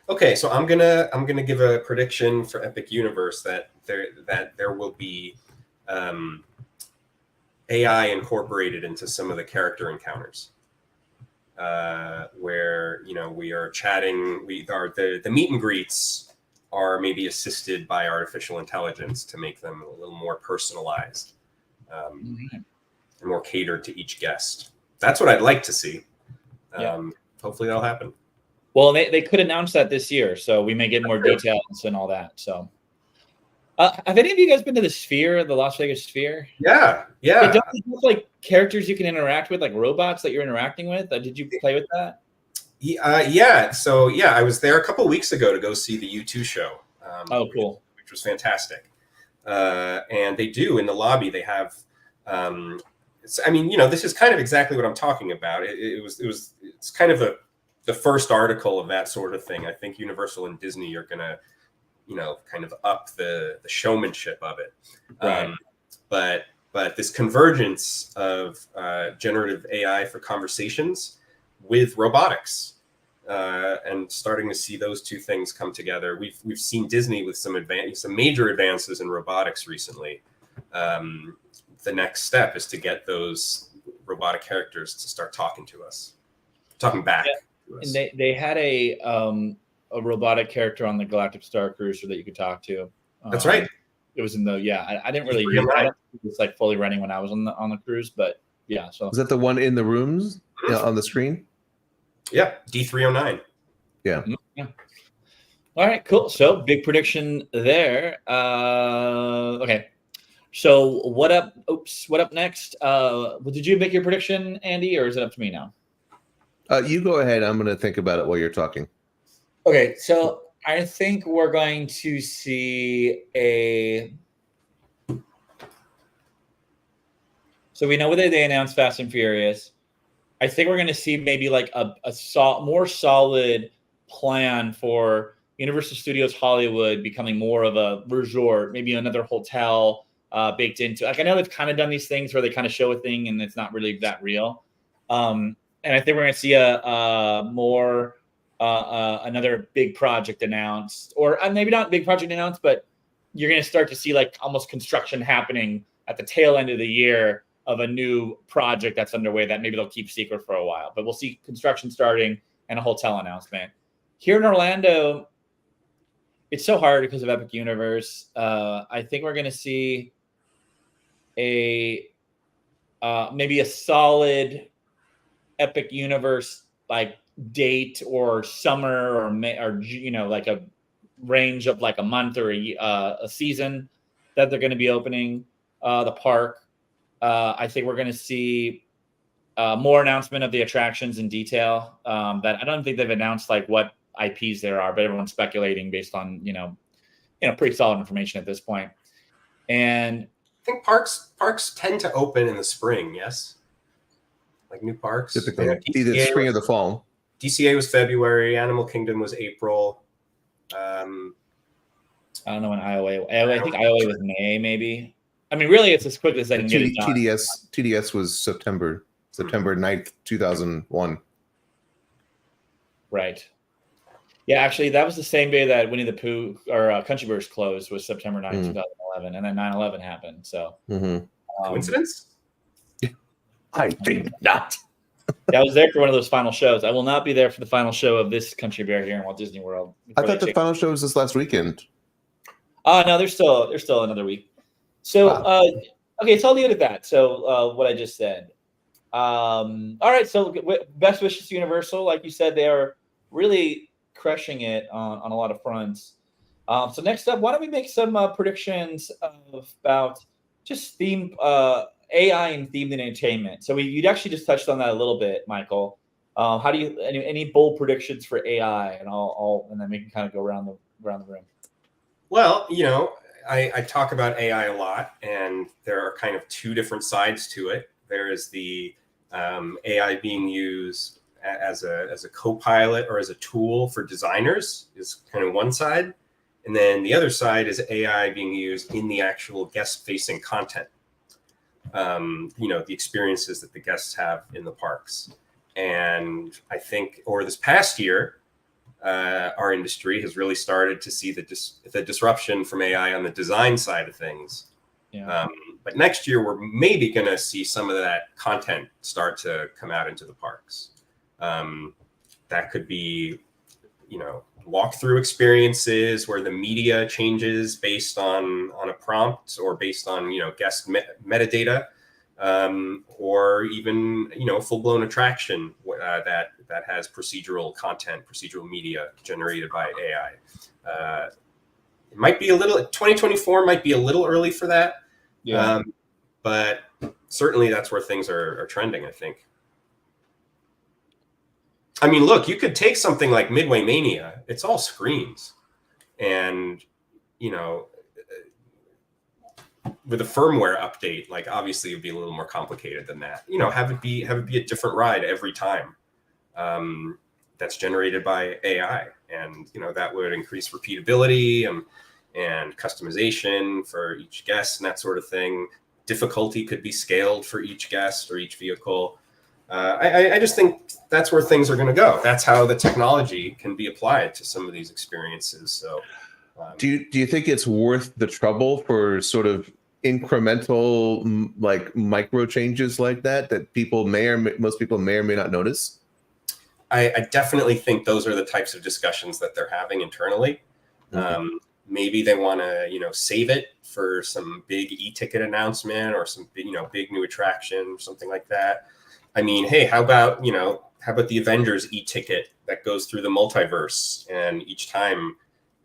Okay, so I'm gonna give a prediction for Epic Universe that there will be AI incorporated into some of the character encounters, where we are chatting. The meet and greets are maybe assisted by artificial intelligence to make them a little more personalized, and more catered to each guest. That's what I'd like to see. Hopefully that'll happen. Well, they could announce that this year, so we may get more details and all that. So, have any of you guys been to the Sphere, the Las Vegas Sphere? Yeah. Don't they have, like, characters you can interact with, like robots that you're interacting with? Did you play with that? Yeah. So I was there a couple weeks ago to go see the U2 show. Cool. Which was fantastic. And they do in the lobby. They have. This is kind of exactly what I'm talking about. It's kind of the first article of that sort of thing. I think Universal and Disney are gonna, kind of up the showmanship of it. Right. But this convergence of generative AI for conversations with robotics, and starting to see those two things come together. We've seen Disney with some major advances in robotics recently. The next step is to get those robotic characters to start talking to us, talking back. Yeah. And they had a robotic character on the Galactic Star Cruiser that you could talk to. That's right. It was in the I didn't really use it. I don't think it was like fully running when I was on the cruise, but yeah. So was that the one in the rooms on the screen? Yeah, D309. Yeah. All right, cool. So big prediction there. Okay. So what up? What up next? Did you make your prediction, Andy, or is it up to me now? You go ahead. I'm going to think about it while you're talking. Okay, so I think we're going to see So we know whether they announced Fast and Furious. I think we're going to see maybe like a more solid plan for Universal Studios Hollywood becoming more of a resort, maybe another hotel baked into. Like, I know they've kind of done these things where they kind of show a thing and it's not really that real. And I think we're going to see another big project announced, or maybe not big project announced, but you're going to start to see like almost construction happening at the tail end of the year a new project that's underway that maybe they'll keep secret for a while. But we'll see construction starting and a hotel announcement. Here in Orlando, it's so hard because of Epic Universe. I think we're going to see maybe a solid Epic Universe like date or summer or May, or like a range of like a month or a season that they're going to be opening the park. I think we're going to see more announcement of the attractions in detail. That I don't think they've announced like what IPs there are, but everyone's speculating based on pretty solid information at this point. And I think parks tend to open in the spring. Yes, like new parks. Typically, either spring or the fall. DCA was February. Animal Kingdom was April. I don't know when IOA. I think IOA was May, maybe. I mean, really, it's as quick as they can get it done. TDS was September 9th, 2001. Right. Yeah, actually, that was the same day that Winnie the Pooh or Country Bears closed, was September 9th, 2011, and then 9/11 happened. So, coincidence? I think not. Yeah, I was there for one of those final shows. I will not be there for the final show of this Country Bear here in Walt Disney World. I thought the final show was this last weekend. No, there's still another week. So, okay, so I'll leave it at that. So, what I just said. All right. So, best wishes to Universal. Like you said, they are really crushing it on a lot of fronts. So next up, why don't we make some predictions about just theme AI and themed entertainment? So you'd actually just touched on that a little bit, Michael. How do you any bold predictions for AI? And and then we can kind of go around the room. Well, I talk about AI a lot, and there are kind of two different sides to it. There is the AI being used as a co-pilot or as a tool for designers is kind of one side. And then the other side is AI being used in the actual guest-facing content. The experiences that the guests have in the parks. And I think over this past year, our industry has really started to see the disruption from AI on the design side of things. Yeah. But next year, we're maybe going to see some of that content start to come out into the parks. That could be, walkthrough experiences where the media changes based on a prompt or based on, guest metadata, or even, full-blown attraction that has procedural content, procedural media generated by AI. It might be 2024 might be a little early for that. Yeah. But certainly that's where things are trending, I think. I mean, look, you could take something like Midway Mania. It's all screens. And, with a firmware update, like obviously it would be a little more complicated than that. Have it be a different ride every time. That's generated by AI. And, that would increase repeatability and customization for each guest and that sort of thing. Difficulty could be scaled for each guest or each vehicle. I just think that's where things are going to go. That's how the technology can be applied to some of these experiences. So, do you think it's worth the trouble for sort of incremental, like micro changes like that most people may or may not notice? I definitely think those are the types of discussions that they're having internally. Maybe they want to, save it for some big e-ticket announcement or some big new attraction, something like that. I mean, hey, how about the Avengers e-ticket that goes through the multiverse, and each time,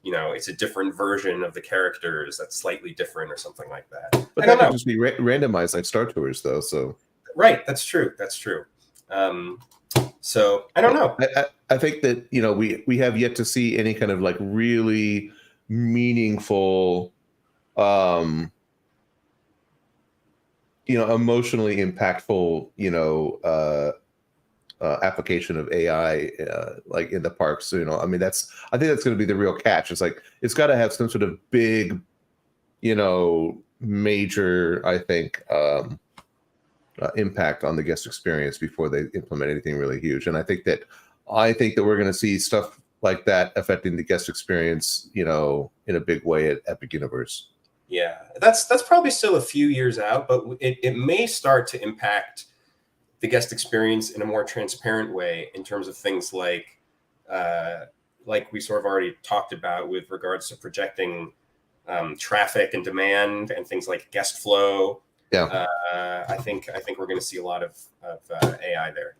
it's a different version of the characters that's slightly different or something like that. But that could just be randomized like Star Tours, though. So right, that's true. So I don't know. I think that we have yet to see any kind of like really meaningful, emotionally impactful, application of AI, like in the parks. I think that's going to be the real catch. It's like, it's got to have some sort of big, major, I think, impact on the guest experience before they implement anything really huge. And I think that we're going to see stuff like that affecting the guest experience, in a big way at Epic Universe. Yeah, that's probably still a few years out, but it may start to impact the guest experience in a more transparent way in terms of things like we sort of already talked about with regards to projecting traffic and demand and things like guest flow. Yeah. I think we're going to see a lot of AI there.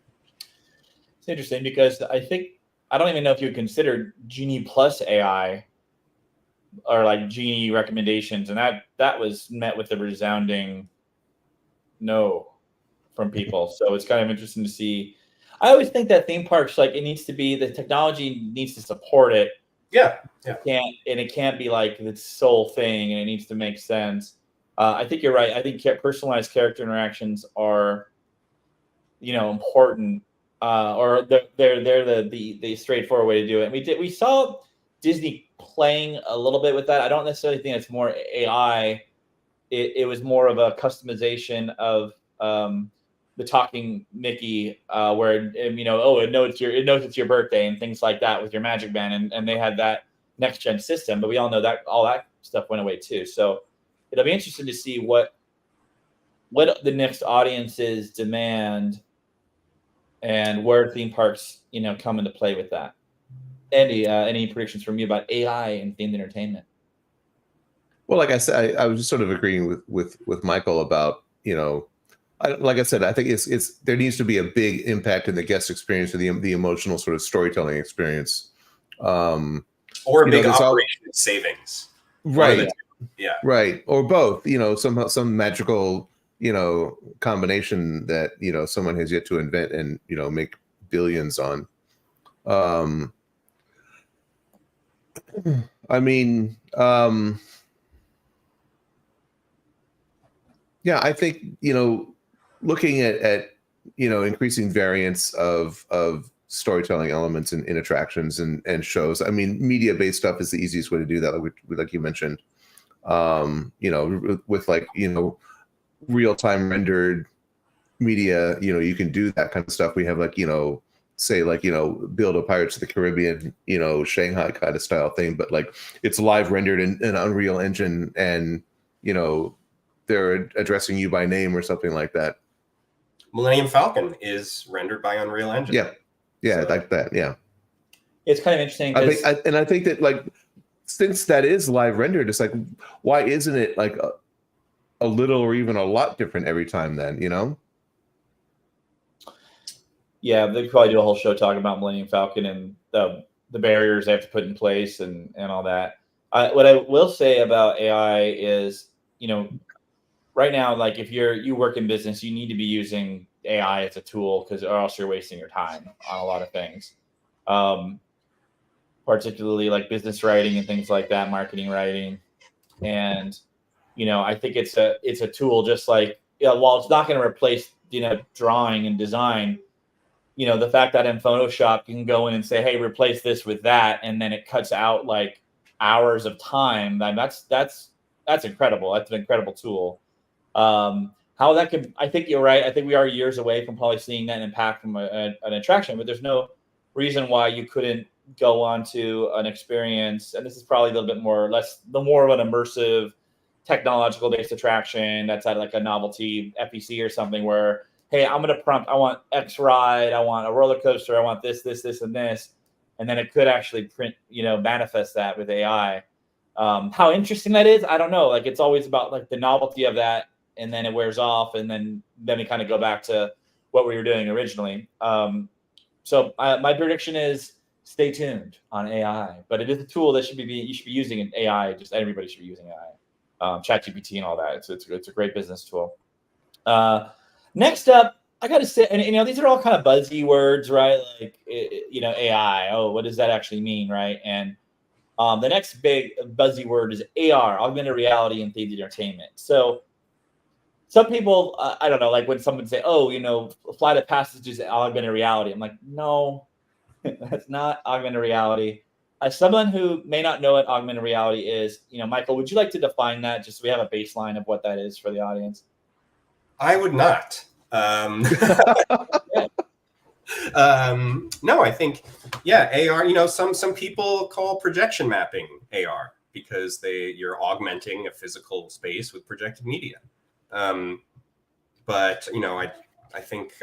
It's interesting because I don't even know if you would consider Genie plus AI or like Genie recommendations, and that was met with a resounding no from people. So it's kind of interesting to see. I always think that theme parks, like, it needs to be, the technology needs to support it. Yeah. It can't be like the sole thing, and it needs to make sense. I think you're right. I think personalized character interactions are, important, or they're the straightforward way to do it. And we saw Disney playing a little bit with that. I don't necessarily think it's more AI. It was more of a customization of the talking Mickey, where it knows it's your birthday and things like that with your Magic Band, and they had that next gen system. But we all know that all that stuff went away too. So it'll be interesting to see what the next audiences demand and where theme parks come into play with that. Andy, any predictions from you about AI and themed entertainment? Well, like I said, I was just sort of agreeing with Michael about, like I said, I think it's there needs to be a big impact in the guest experience or the emotional sort of storytelling experience, or a big operation savings, right? Yeah, right, or both. Some magical combination that someone has yet to invent and make billions on. I mean, yeah, I think looking at increasing variance of storytelling elements in attractions and shows. I mean, media based stuff is the easiest way to do that, like you mentioned. With real time rendered media, you can do that kind of stuff. We have build a Pirates of the Caribbean, Shanghai kind of style thing, but it's live rendered in an Unreal Engine, and they're addressing you by name or something like that. Millennium Falcon is rendered by Unreal Engine. Yeah, so, like that. Yeah, it's kind of interesting. I think that since that is live rendered, it's why isn't it a little or even a lot different every time then? Yeah, they could probably do a whole show talking about Millennium Falcon and the barriers they have to put in place and all that. What I will say about AI is, right now, if you work in business, you need to be using AI as a tool, or else you're wasting your time on a lot of things. Particularly business writing and things like that, marketing writing. And, I think it's a tool, just while it's not going to replace, drawing and design, the fact that in Photoshop you can go in and say, hey, replace this with that, and then it cuts out hours of time. That's incredible. That's an incredible tool. How that could, I think you're right. I think we are years away from probably seeing that impact from an attraction, but there's no reason why you couldn't go on to an experience. And this is probably a little bit more of an immersive technological based attraction that's at a novelty FEC or something, where, hey, I'm going to prompt, I want X ride, I want a roller coaster, I want this, and this. And then it could actually manifest that with AI. How interesting that is, I don't know. It's always about the novelty of that, and then it wears off, and then we kind of go back to what we were doing originally. So my prediction is stay tuned on AI, but it is a tool that you should be using in AI. Just everybody should be using AI, ChatGPT and all that. It's a great business tool. Next up, I got to say, and these are all kind of buzzy words, right? AI. Oh, what does that actually mean, right? And the next big buzzy word is AR, augmented reality and themed entertainment. So some people, I don't know, when someone say, oh, Flight of Passage is augmented reality. I'm like, no, that's not augmented reality. As someone who may not know what augmented reality is, Michael, would you like to define that, just so we have a baseline of what that is for the audience? I would not. No, I think, AR, some people call projection mapping AR, because you're augmenting a physical space with projected media. But I think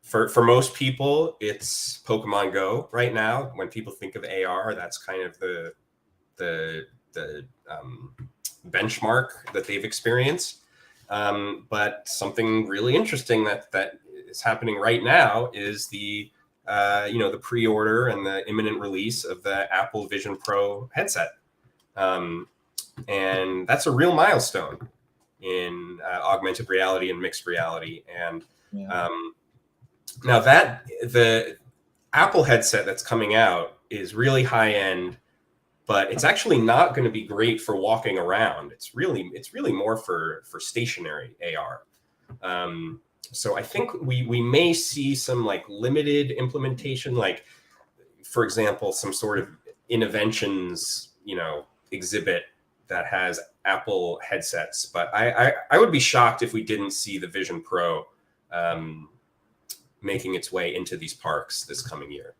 for most people, it's Pokemon Go right now. When people think of AR, that's kind of the benchmark that they've experienced. But something really interesting that is happening right now is the pre-order and the imminent release of the Apple Vision Pro headset. And that's a real milestone in augmented reality and mixed reality. And now that the Apple headset that's coming out is really high end, but it's actually not going to be great for walking around. It's really more for stationary AR. So I think we may see some like limited implementation, like for example, some sort of Innoventions, exhibit that has Apple headsets. But I would be shocked if we didn't see the Vision Pro making its way into these parks this coming year.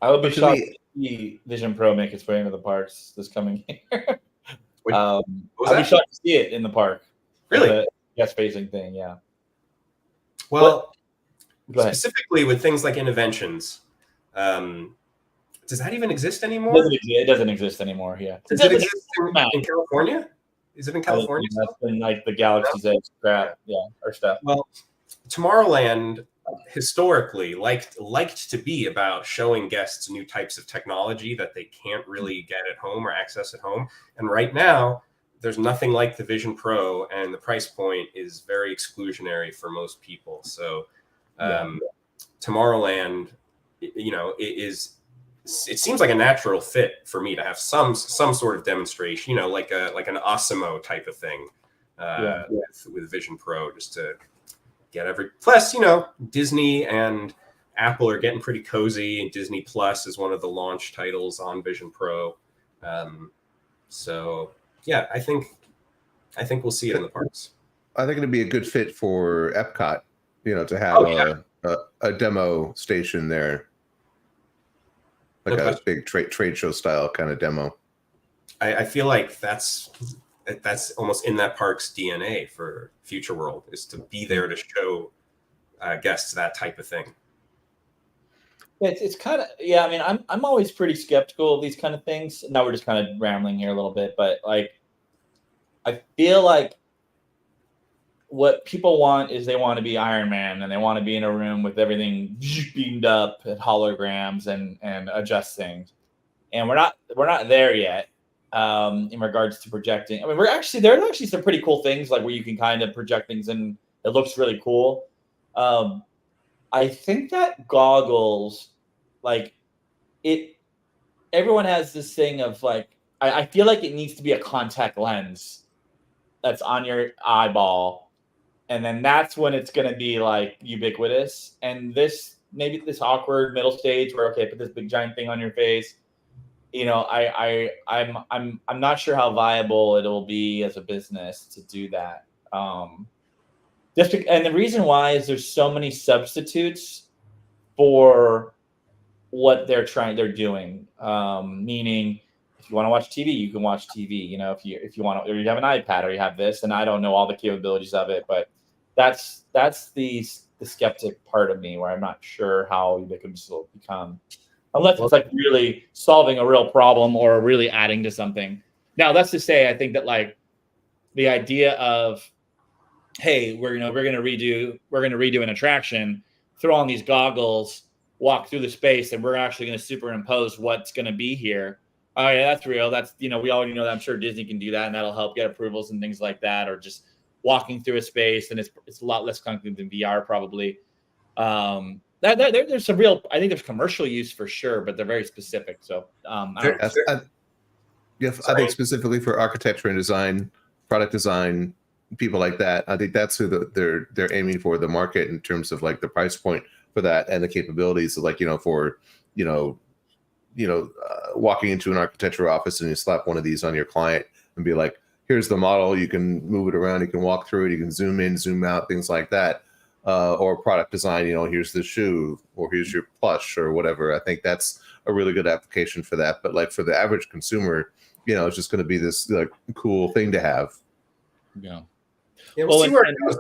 I would be shocked to see Vision Pro make its way into the parks this coming year. I'd be shocked to see it in the park. Really? Guest facing thing, yeah. Well, specifically with things like Innoventions, does that even exist anymore? It doesn't exist anymore, yeah. Does it exist in California? Is it in California? That's been like the Galaxy's Edge crap, or stuff. Well, Tomorrowland historically liked to be about showing guests new types of technology that they can't really get at home or access at home. And right now, there's nothing like the Vision Pro, and the price point is very exclusionary for most people. So Tomorrowland, it seems like a natural fit for me to have some sort of demonstration, like an Osimo type of thing with Vision Pro, just to get plus, Disney and Apple are getting pretty cozy, and Disney Plus is one of the launch titles on Vision Pro. So yeah, I think we'll see it in the parks. I think it'd be a good fit for Epcot, to have a demo station there, like a big trade show style kind of demo. I feel like that's almost in that park's DNA for Future World, is to be there to show guests that type of thing. It's kind of, I mean, I'm always pretty skeptical of these kind of things. Now we're just kind of rambling here a little bit, but like, I feel like what people want is they want to be Iron Man, and they want to be in a room with everything beamed up and holograms and adjust things. And we're not there yet in regards to projecting. I mean, there's actually some pretty cool things, like where you can kind of project things and it looks really cool. I think that goggles, like everyone has this thing of like, I feel like it needs to be a contact lens that's on your eyeball. And then that's when it's going to be like ubiquitous. And maybe this awkward middle stage where, okay, put this big giant thing on your face. I'm not sure how viable it'll be as a business to do that. And the reason why is there's so many substitutes for what they're doing. Meaning, if you want to watch TV, you can watch TV. If you want to, or you have an iPad, or you have this, and I don't know all the capabilities of it, but that's the skeptic part of me, where I'm not sure how ubiquitous it will become, unless it's like really solving a real problem or really adding to something. Now, that's to say, I think that like the idea of, hey, we're going to redo an attraction, throw on these goggles, walk through the space, and we're actually going to superimpose what's going to be here. Oh yeah, that's real. That's, we already know that. I'm sure Disney can do that, and that'll help get approvals and things like that, or just walking through a space, and it's a lot less clunky than VR probably. There's some real, I think there's commercial use for sure, but they're very specific. So I think specifically for architecture and design, product design, people like that, I think that's who they're aiming for, the market, in terms of like the price point for that and the capabilities of, like, walking into an architecture office and you slap one of these on your client and be like, here's the model, you can move it around, you can walk through it, you can zoom in, zoom out, things like that. or product design. Here's the shoe, or here's your plush, or whatever. I think that's a really good application for that. But like for the average consumer, it's just going to be this like cool thing to have. Yeah. Yeah, we'll see where it goes.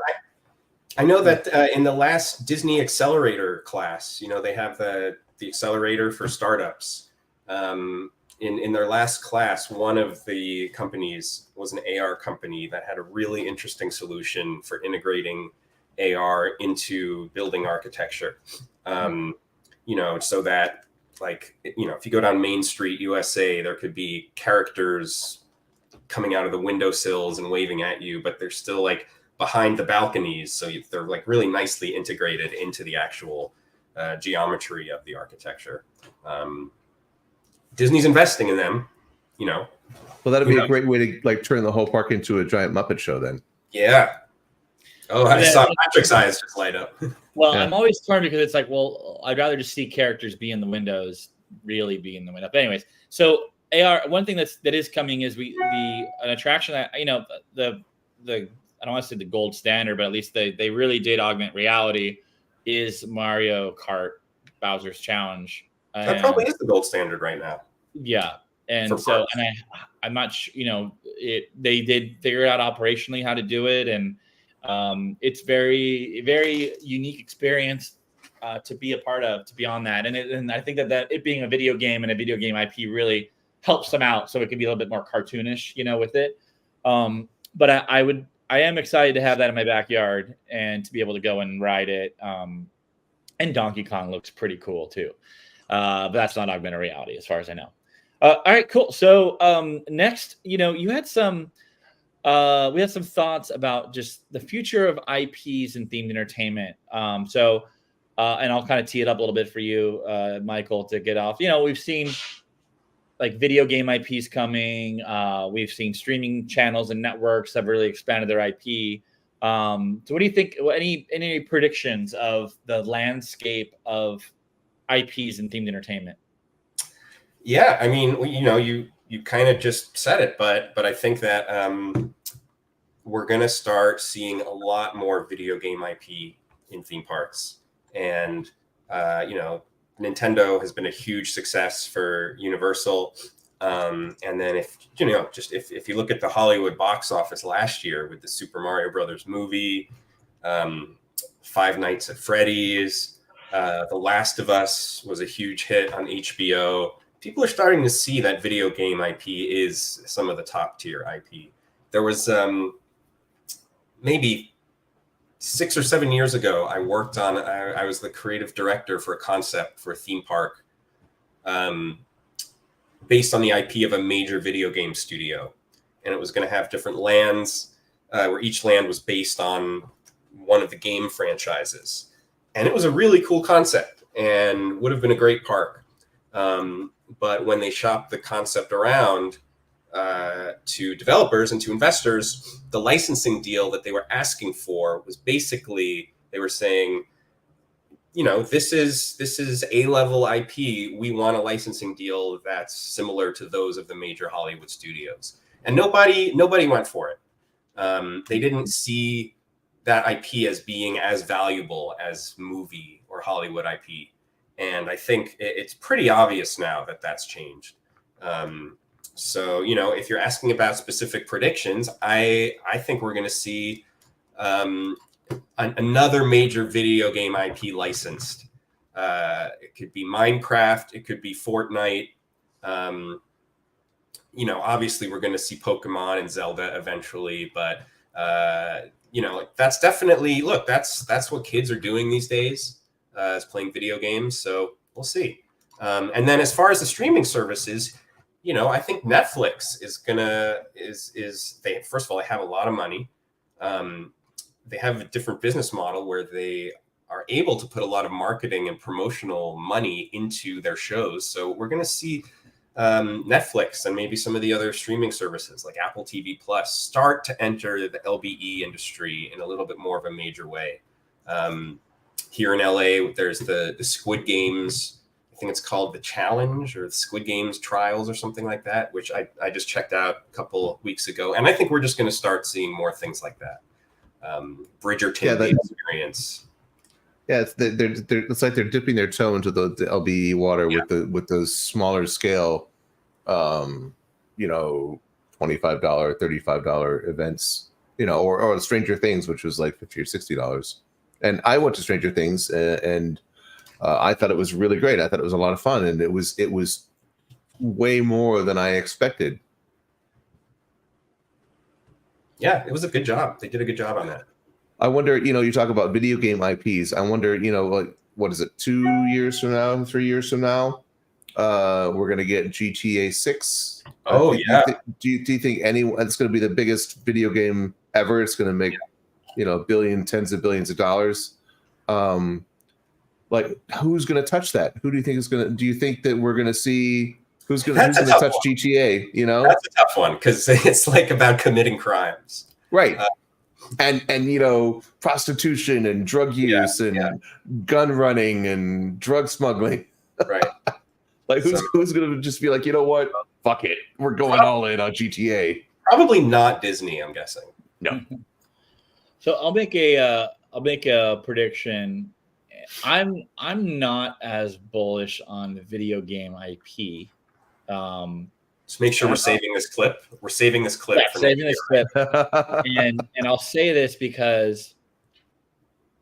I know that in the last Disney Accelerator class, they have the accelerator for startups. In their last class, one of the companies was an AR company that had a really interesting solution for integrating AR into building architecture. So that if you go down Main Street, USA, there could be characters coming out of the windowsills and waving at you, but they're still like behind the balconies. So they're like really nicely integrated into the actual geometry of the architecture. Disney's investing in them, Well, that'd be a great way to like turn the whole park into a giant Muppet show then. Yeah. Oh, I saw Patrick's eyes just light up. Well, yeah. I'm always torn because it's like, well, I'd rather just see characters be in the windows, really be in the window. But anyways, so AR, one thing that is coming is an attraction that, the I don't want to say the gold standard, but at least they really did augment reality, is Mario Kart Bowser's Challenge. That probably is the gold standard right now. Yeah. And so, and I'm not sure, they did figure out operationally how to do it. And it's very, very unique experience to be a part of, to be on that. And I think that it being a video game and a video game IP really helps them out. So it can be a little bit more cartoonish, with it. But I am excited to have that in my backyard and to be able to go and ride it. And Donkey Kong looks pretty cool too. But that's not augmented reality as far as I know. All right, cool. So next, you had some, we had some thoughts about just the future of IPs and themed entertainment. And I'll kind of tee it up a little bit for you, Michael, to get off. We've seen like video game IPs coming. We've seen streaming channels and networks have really expanded their IP. So what do you think? Any predictions of the landscape of IPs and themed entertainment? Yeah, I mean, you kind of just said it, but I think that we're going to start seeing a lot more video game IP in theme parks. And, Nintendo has been a huge success for Universal. And then if you look at the Hollywood box office last year with the Super Mario Brothers movie, Five Nights at Freddy's, The Last of Us was a huge hit on HBO. People are starting to see that video game IP is some of the top tier IP. There was maybe 6 or 7 years ago, I was the creative director for a concept for a theme park based on the IP of a major video game studio. And it was going to have different lands where each land was based on one of the game franchises. And it was a really cool concept and would have been a great park. But when they shopped the concept around to developers and to investors, the licensing deal that they were asking for was basically, they were saying, this is A-level IP. We want a licensing deal that's similar to those of the major Hollywood studios. And nobody went for it. They didn't see that IP as being as valuable as movie or Hollywood IP. And I think it's pretty obvious now that that's changed. So, if you're asking about specific predictions, I think we're going to see another major video game IP licensed. It could be Minecraft. It could be Fortnite. Obviously we're going to see Pokemon and Zelda eventually, but that's definitely, that's what kids are doing these days, is playing video games. So we'll see. And then as far as the streaming services, I think Netflix first of all, they have a lot of money. They have a different business model where they are able to put a lot of marketing and promotional money into their shows. So we're going to see Netflix and maybe some of the other streaming services like Apple TV Plus start to enter the LBE industry in a little bit more of a major way. Here in LA, there's the Squid Games. I think it's called The Challenge or the Squid Games Trials or something like that, which I just checked out a couple of weeks ago. And I think we're just going to start seeing more things like that. Bridgerton experience. Yeah, it's like they're dipping their toe into the LBE water with those smaller scale, you know, $25, $35 events, you know, or Stranger Things, which was like $50 or $60. And I went to Stranger Things, and I thought it was really great. I thought it was a lot of fun, and it was way more than I expected. Yeah, it was a good job. They did a good job on that. I wonder, you know, you talk about video game IPs. I wonder, you know, like, what is it, 2 years from now, 3 years from now? We're going to get GTA 6. Oh, yeah. Do you think it's going to be the biggest video game ever? It's going to make, you know, tens of billions of dollars. Like, who's going to touch that? Who do you think is going to? Do you think that we're going to see who's going to touch one. GTA? You know, that's a tough one because it's like about committing crimes, right? And you know, prostitution and drug use and gun running and drug smuggling. Right. Like, who's going to just be like, you know what? Fuck it, we're going all in on GTA. Probably not Disney, I'm guessing. No. So I'll make a prediction. I'm not as bullish on the video game IP. Just make sure we're saving this clip. We're saving this clip. Yeah, saving this clip. and I'll say this because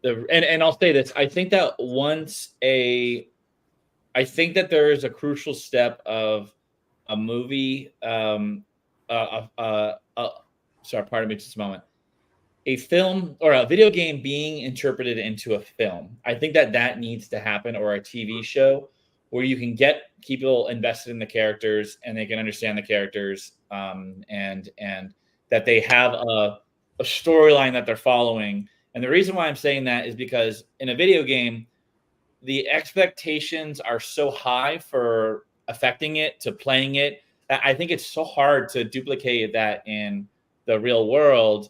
I'll say this. I think that I think that there is a crucial step of a movie. Sorry, pardon me just a moment. A film or a video game being interpreted into a film. I think that needs to happen, or a TV show where you can get people invested in the characters and they can understand the characters, and that they have a storyline that they're following. And the reason why I'm saying that is because in a video game, the expectations are so high for affecting it, to playing it, that I think it's so hard to duplicate that in the real world,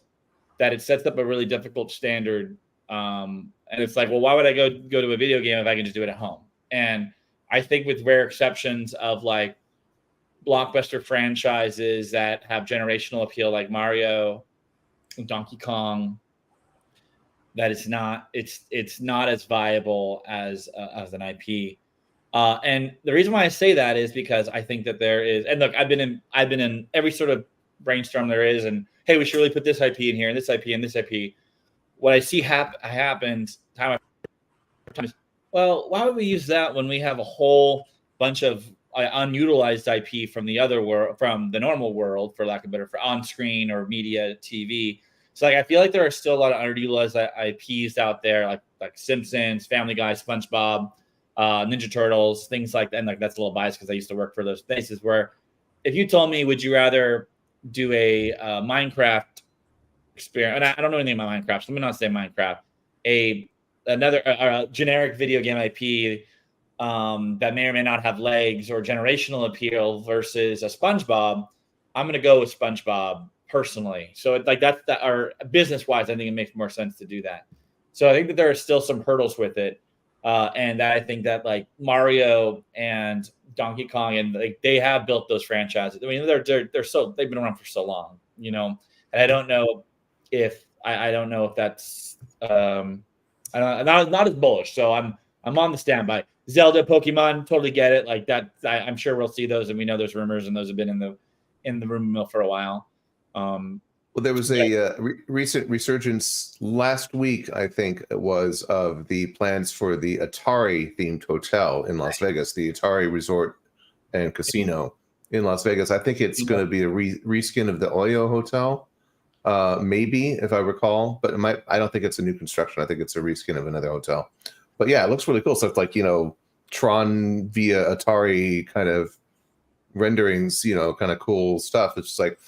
that it sets up a really difficult standard. And it's like, well, why would I go to a video game if I can just do it at home? And I think with rare exceptions of like blockbuster franchises that have generational appeal, like Mario and Donkey Kong, that it's not as viable as an IP. And the reason why I say that is because I think that there is, and look, I've been in every sort of brainstorm there is, and hey, we should really put this IP in here and this IP and this IP. What I see happens time after time is, well, why would we use that when we have a whole bunch of unutilized IP from the other world, from the normal world, for lack of a better, for on-screen or media TV. So like, I feel like there are still a lot of underutilized IPs out there, like Simpsons, Family Guy, SpongeBob, Ninja Turtles, things like that. And like, that's a little biased because I used to work for those places, where if you told me, would you rather do a Minecraft experience, and I don't know anything about Minecraft, so let me not say Minecraft, another generic video game IP that may or may not have legs or generational appeal versus a SpongeBob, I'm going to go with SpongeBob personally. So like or business wise, I think it makes more sense to do that. So I think that there are still some hurdles with it. And I think that like Mario and Donkey Kong, and like they have built those franchises. I mean, they've been around for so long, you know, and I don't know if that's I'm not as bullish. So I'm on the standby. Zelda, Pokemon, totally get it. Like that, I'm sure we'll see those, and we know there's rumors, and those have been in the rumor mill for a while. Well, there was a recent resurgence last week, I think it was, of the plans for the Atari-themed hotel in Las Vegas, the Atari Resort and Casino in Las Vegas. I think it's going to be a reskin of the Oyo Hotel, maybe, if I recall. But I don't think it's a new construction. I think it's a reskin of another hotel. But yeah, it looks really cool. So it's like, you know, Tron via Atari kind of renderings, you know, kind of cool stuff. It's just like,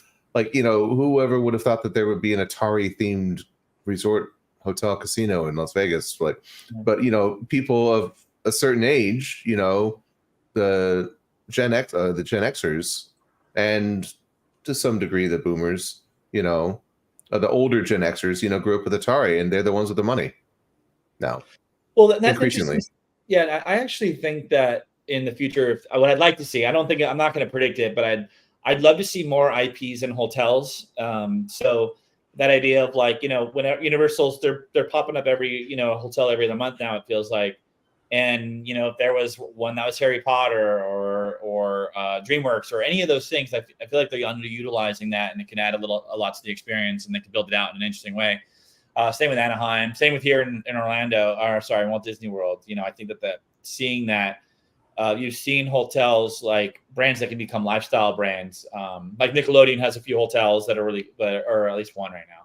you know, whoever would have thought that there would be an Atari themed resort hotel casino in Las Vegas? But you know, people of a certain age, you know, the Gen Xers, and to some degree the boomers, you know, the older Gen Xers, you know, grew up with Atari, and they're the ones with the money now. Well, that's increasingly. Yeah, I actually think that in the future, what I'd like to see, I'm not going to predict it, but I'd love to see more IPs in hotels. So that idea of like, when Universal's they're popping up every, hotel every other month now, it feels like. And if there was one that was Harry Potter or DreamWorks or any of those things, I feel like they're underutilizing that, and it can add a lot to the experience, and they can build it out in an interesting way. Same with Anaheim, same with here in Orlando, or sorry, Walt Disney World. I think that seeing that, you've seen hotels like brands that can become lifestyle brands. Like Nickelodeon has a few hotels that are really, or at least one right now,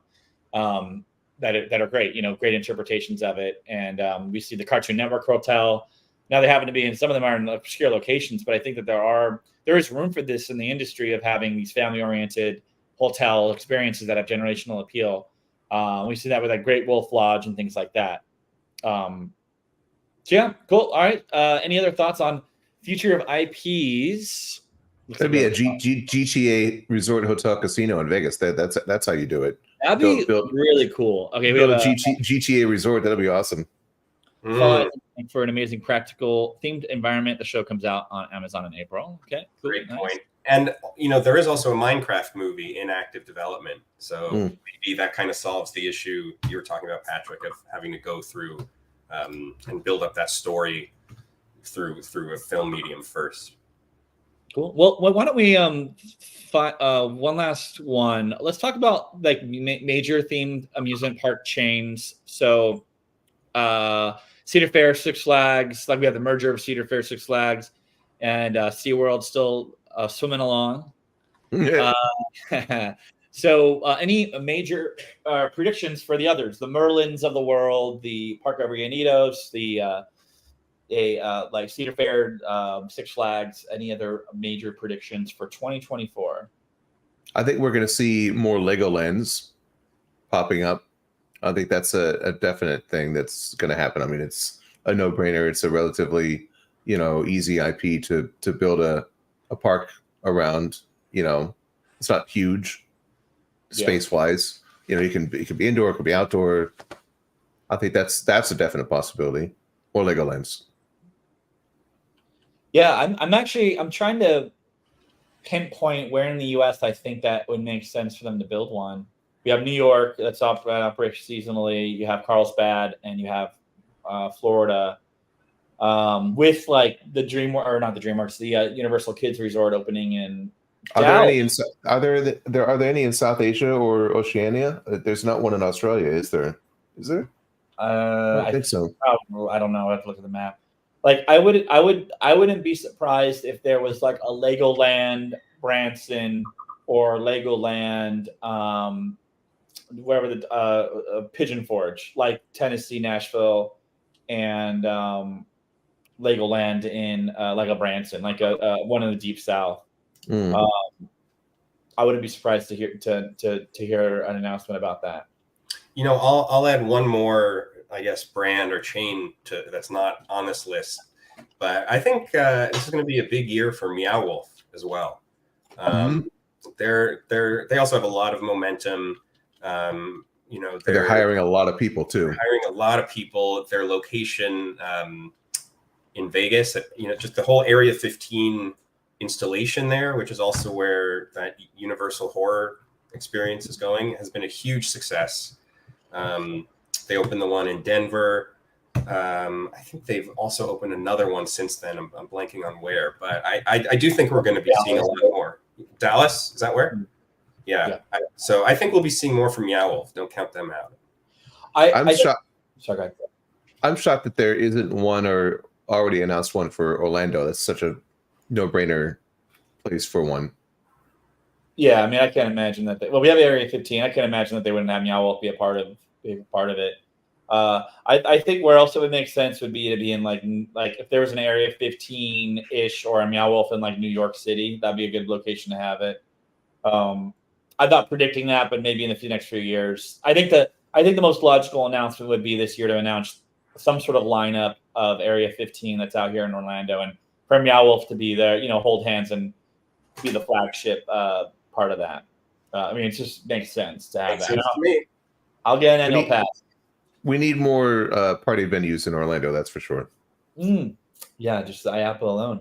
that are great, great interpretations of it. And we see the Cartoon Network Hotel. Now they happen to be some of them are in obscure locations, but I think that there is room for this in the industry of having these family-oriented hotel experiences that have generational appeal. We see that with like Great Wolf Lodge and things like that. So yeah, cool. All right. Any other thoughts on future of IPs? It'd be a GTA Resort Hotel Casino in Vegas. That's how you do it. That'd be really cool. Okay, we build have a GTA Resort. That'll be awesome. For an amazing practical themed environment. The show comes out on Amazon in April. Okay, cool. Great point. And there is also a Minecraft movie in active development, so maybe that kind of solves the issue you were talking about, Patrick, of having to go through and build up that story through a film medium first. Cool. Well, why don't we one last one? Let's talk about like major themed amusement park chains. So, Cedar Fair, Six Flags. Like we have the merger of Cedar Fair, Six Flags, and SeaWorld still swimming along. So, any major predictions for the others? The Merlins of the world, the Parque Abranitos, like Cedar Fair, Six Flags. Any other major predictions for 2024? I think we're going to see more Legolands popping up. I think that's a definite thing that's going to happen. I mean, it's a no-brainer. It's a relatively, easy IP to build a park around. It's not huge space-wise. It can be indoor, it could be outdoor. I think that's a definite possibility. Or Legolands. Yeah, I'm trying to pinpoint where in the U.S. I think that would make sense for them to build one. We have New York that's operates seasonally. You have Carlsbad, and you have Florida, with like the DreamWorks, the Universal Kids Resort opening in. Are there any in South Asia or Oceania? There's not one in Australia, is there? Is there? I think so. I don't know. I have to look at the map. Like I wouldn't be surprised if there was like a Legoland Branson or Legoland wherever the Pigeon Forge, like Tennessee, Nashville, and Legoland in like a Branson, like a one in the Deep South. I wouldn't be surprised to hear an announcement about that. I'll add one more, I guess, brand or chain that's not on this list, but I think this is going to be a big year for Meow Wolf as well. They also have a lot of momentum. They're hiring a lot of people too. They're hiring a lot of people. Their location in Vegas, just the whole Area 15 installation there, which is also where that Universal Horror experience is going, has been a huge success. They opened the one in Denver. I think they've also opened another one since then. I'm blanking on where, but I do think we're going to be seeing a lot more. Dallas, is that where? Yeah. So I think we'll be seeing more from Meow Wolf. Don't count them out. I'm shocked. Sorry, go ahead. I'm shocked that there isn't one or already announced one for Orlando. That's such a no-brainer place for one. Yeah, I mean, I can't imagine that. We have Area 15. I can't imagine that they wouldn't have Meow Wolf be a part of it. I think where else it would make sense would be to be in like if there was an Area 15-ish or a Meow Wolf in like New York City, that'd be a good location to have it. I'm not predicting that, but maybe in the next few years. I think the most logical announcement would be this year to announce some sort of lineup of Area 15 that's out here in Orlando, and for Meow Wolf to be there, hold hands and be the flagship part of that. I mean, it just makes sense to have that. I'll get an annual pass. We need more party venues in Orlando, that's for sure. Yeah, just the IAPA alone.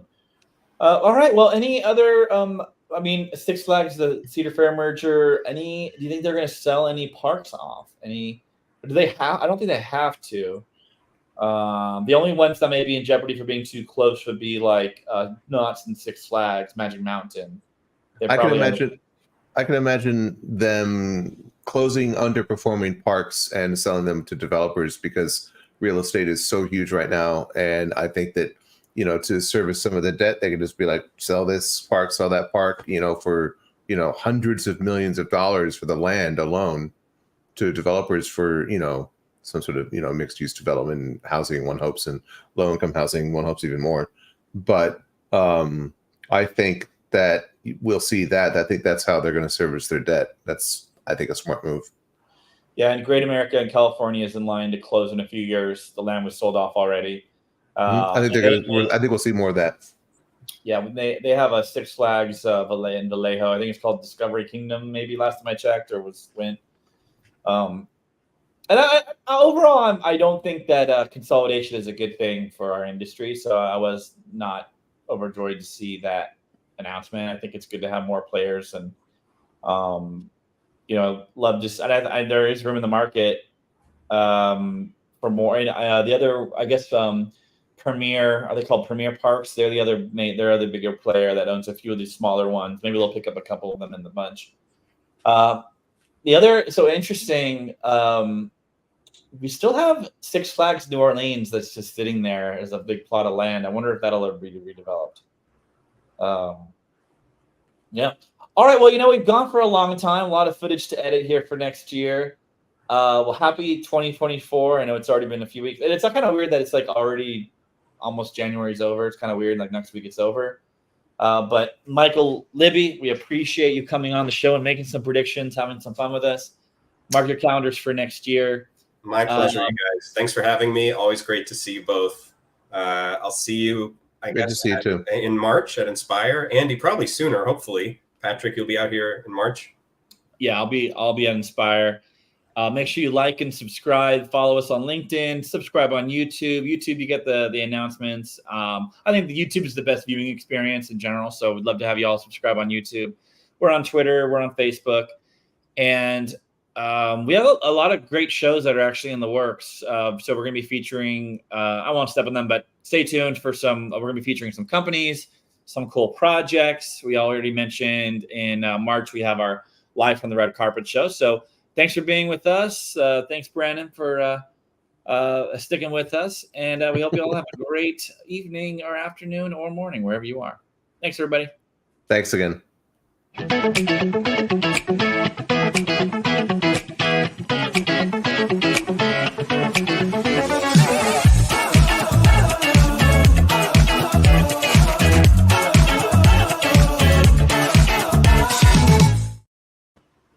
All right. Well, any other I mean, Six Flags, the Cedar Fair merger. Do you think they're going to sell any parks off? Do they have? I don't think they have to. The only ones that may be in jeopardy for being too close would be like Knott's and Six Flags, Magic Mountain. I can imagine them closing underperforming parks and selling them to developers because real estate is so huge right now. And I think that, to service some of the debt, they can just be like, sell this park, sell that park, for, hundreds of millions of dollars for the land alone to developers for, some sort of, mixed use development, housing, one hopes, and low income housing, one hopes even more. But I think that we'll see that. I think that's how they're going to service their debt. That's, I think, a smart move. Yeah, and Great America in California is in line to close in a few years. The land was sold off already. I think I think we'll see more of that. Yeah, they have a Six Flags in Vallejo. I think it's called Discovery Kingdom. Maybe last time I checked, or went. And overall, I don't think that consolidation is a good thing for our industry. So I was not overjoyed to see that announcement. I think it's good to have more players, and love just. There is room in the market for more. And the other, I guess, Premier. Are they called Premier Parks? They're the other bigger player that owns a few of these smaller ones. Maybe they'll pick up a couple of them in the bunch. The other, so interesting, we still have Six Flags New Orleans that's just sitting there as a big plot of land. I wonder if that'll ever be redeveloped. Yeah. All right. Well, we've gone for a long time. A lot of footage to edit here for next year. Well, happy 2024. I know it's already been a few weeks. And it's kind of weird that it's like already almost January's over. It's kind of weird. Like next week it's over. But Michael Libby, we appreciate you coming on the show and making some predictions, having some fun with us. Mark your calendars for next year. My pleasure, you guys. Thanks for having me. Always great to see you both. I'll see you, Good to see you too. In March at Inspire. Andy, probably sooner, hopefully. Patrick, you'll be out here in March. Yeah, I'll be at Inspire. Make sure you like and subscribe. Follow us on LinkedIn. Subscribe on YouTube. YouTube, you get the announcements. I think the YouTube is the best viewing experience in general. So we'd love to have you all subscribe on YouTube. We're on Twitter. We're on Facebook. And we have a lot of great shows that are actually in the works. So we're going to be featuring, I won't step on them, but stay tuned for we're going to be featuring some companies, some cool projects. We already mentioned in March, we have our Live from the Red Carpet show. So thanks for being with us. Thanks, Brandon, for sticking with us. And we hope you all have a great evening or afternoon or morning, wherever you are. Thanks, everybody. Thanks again.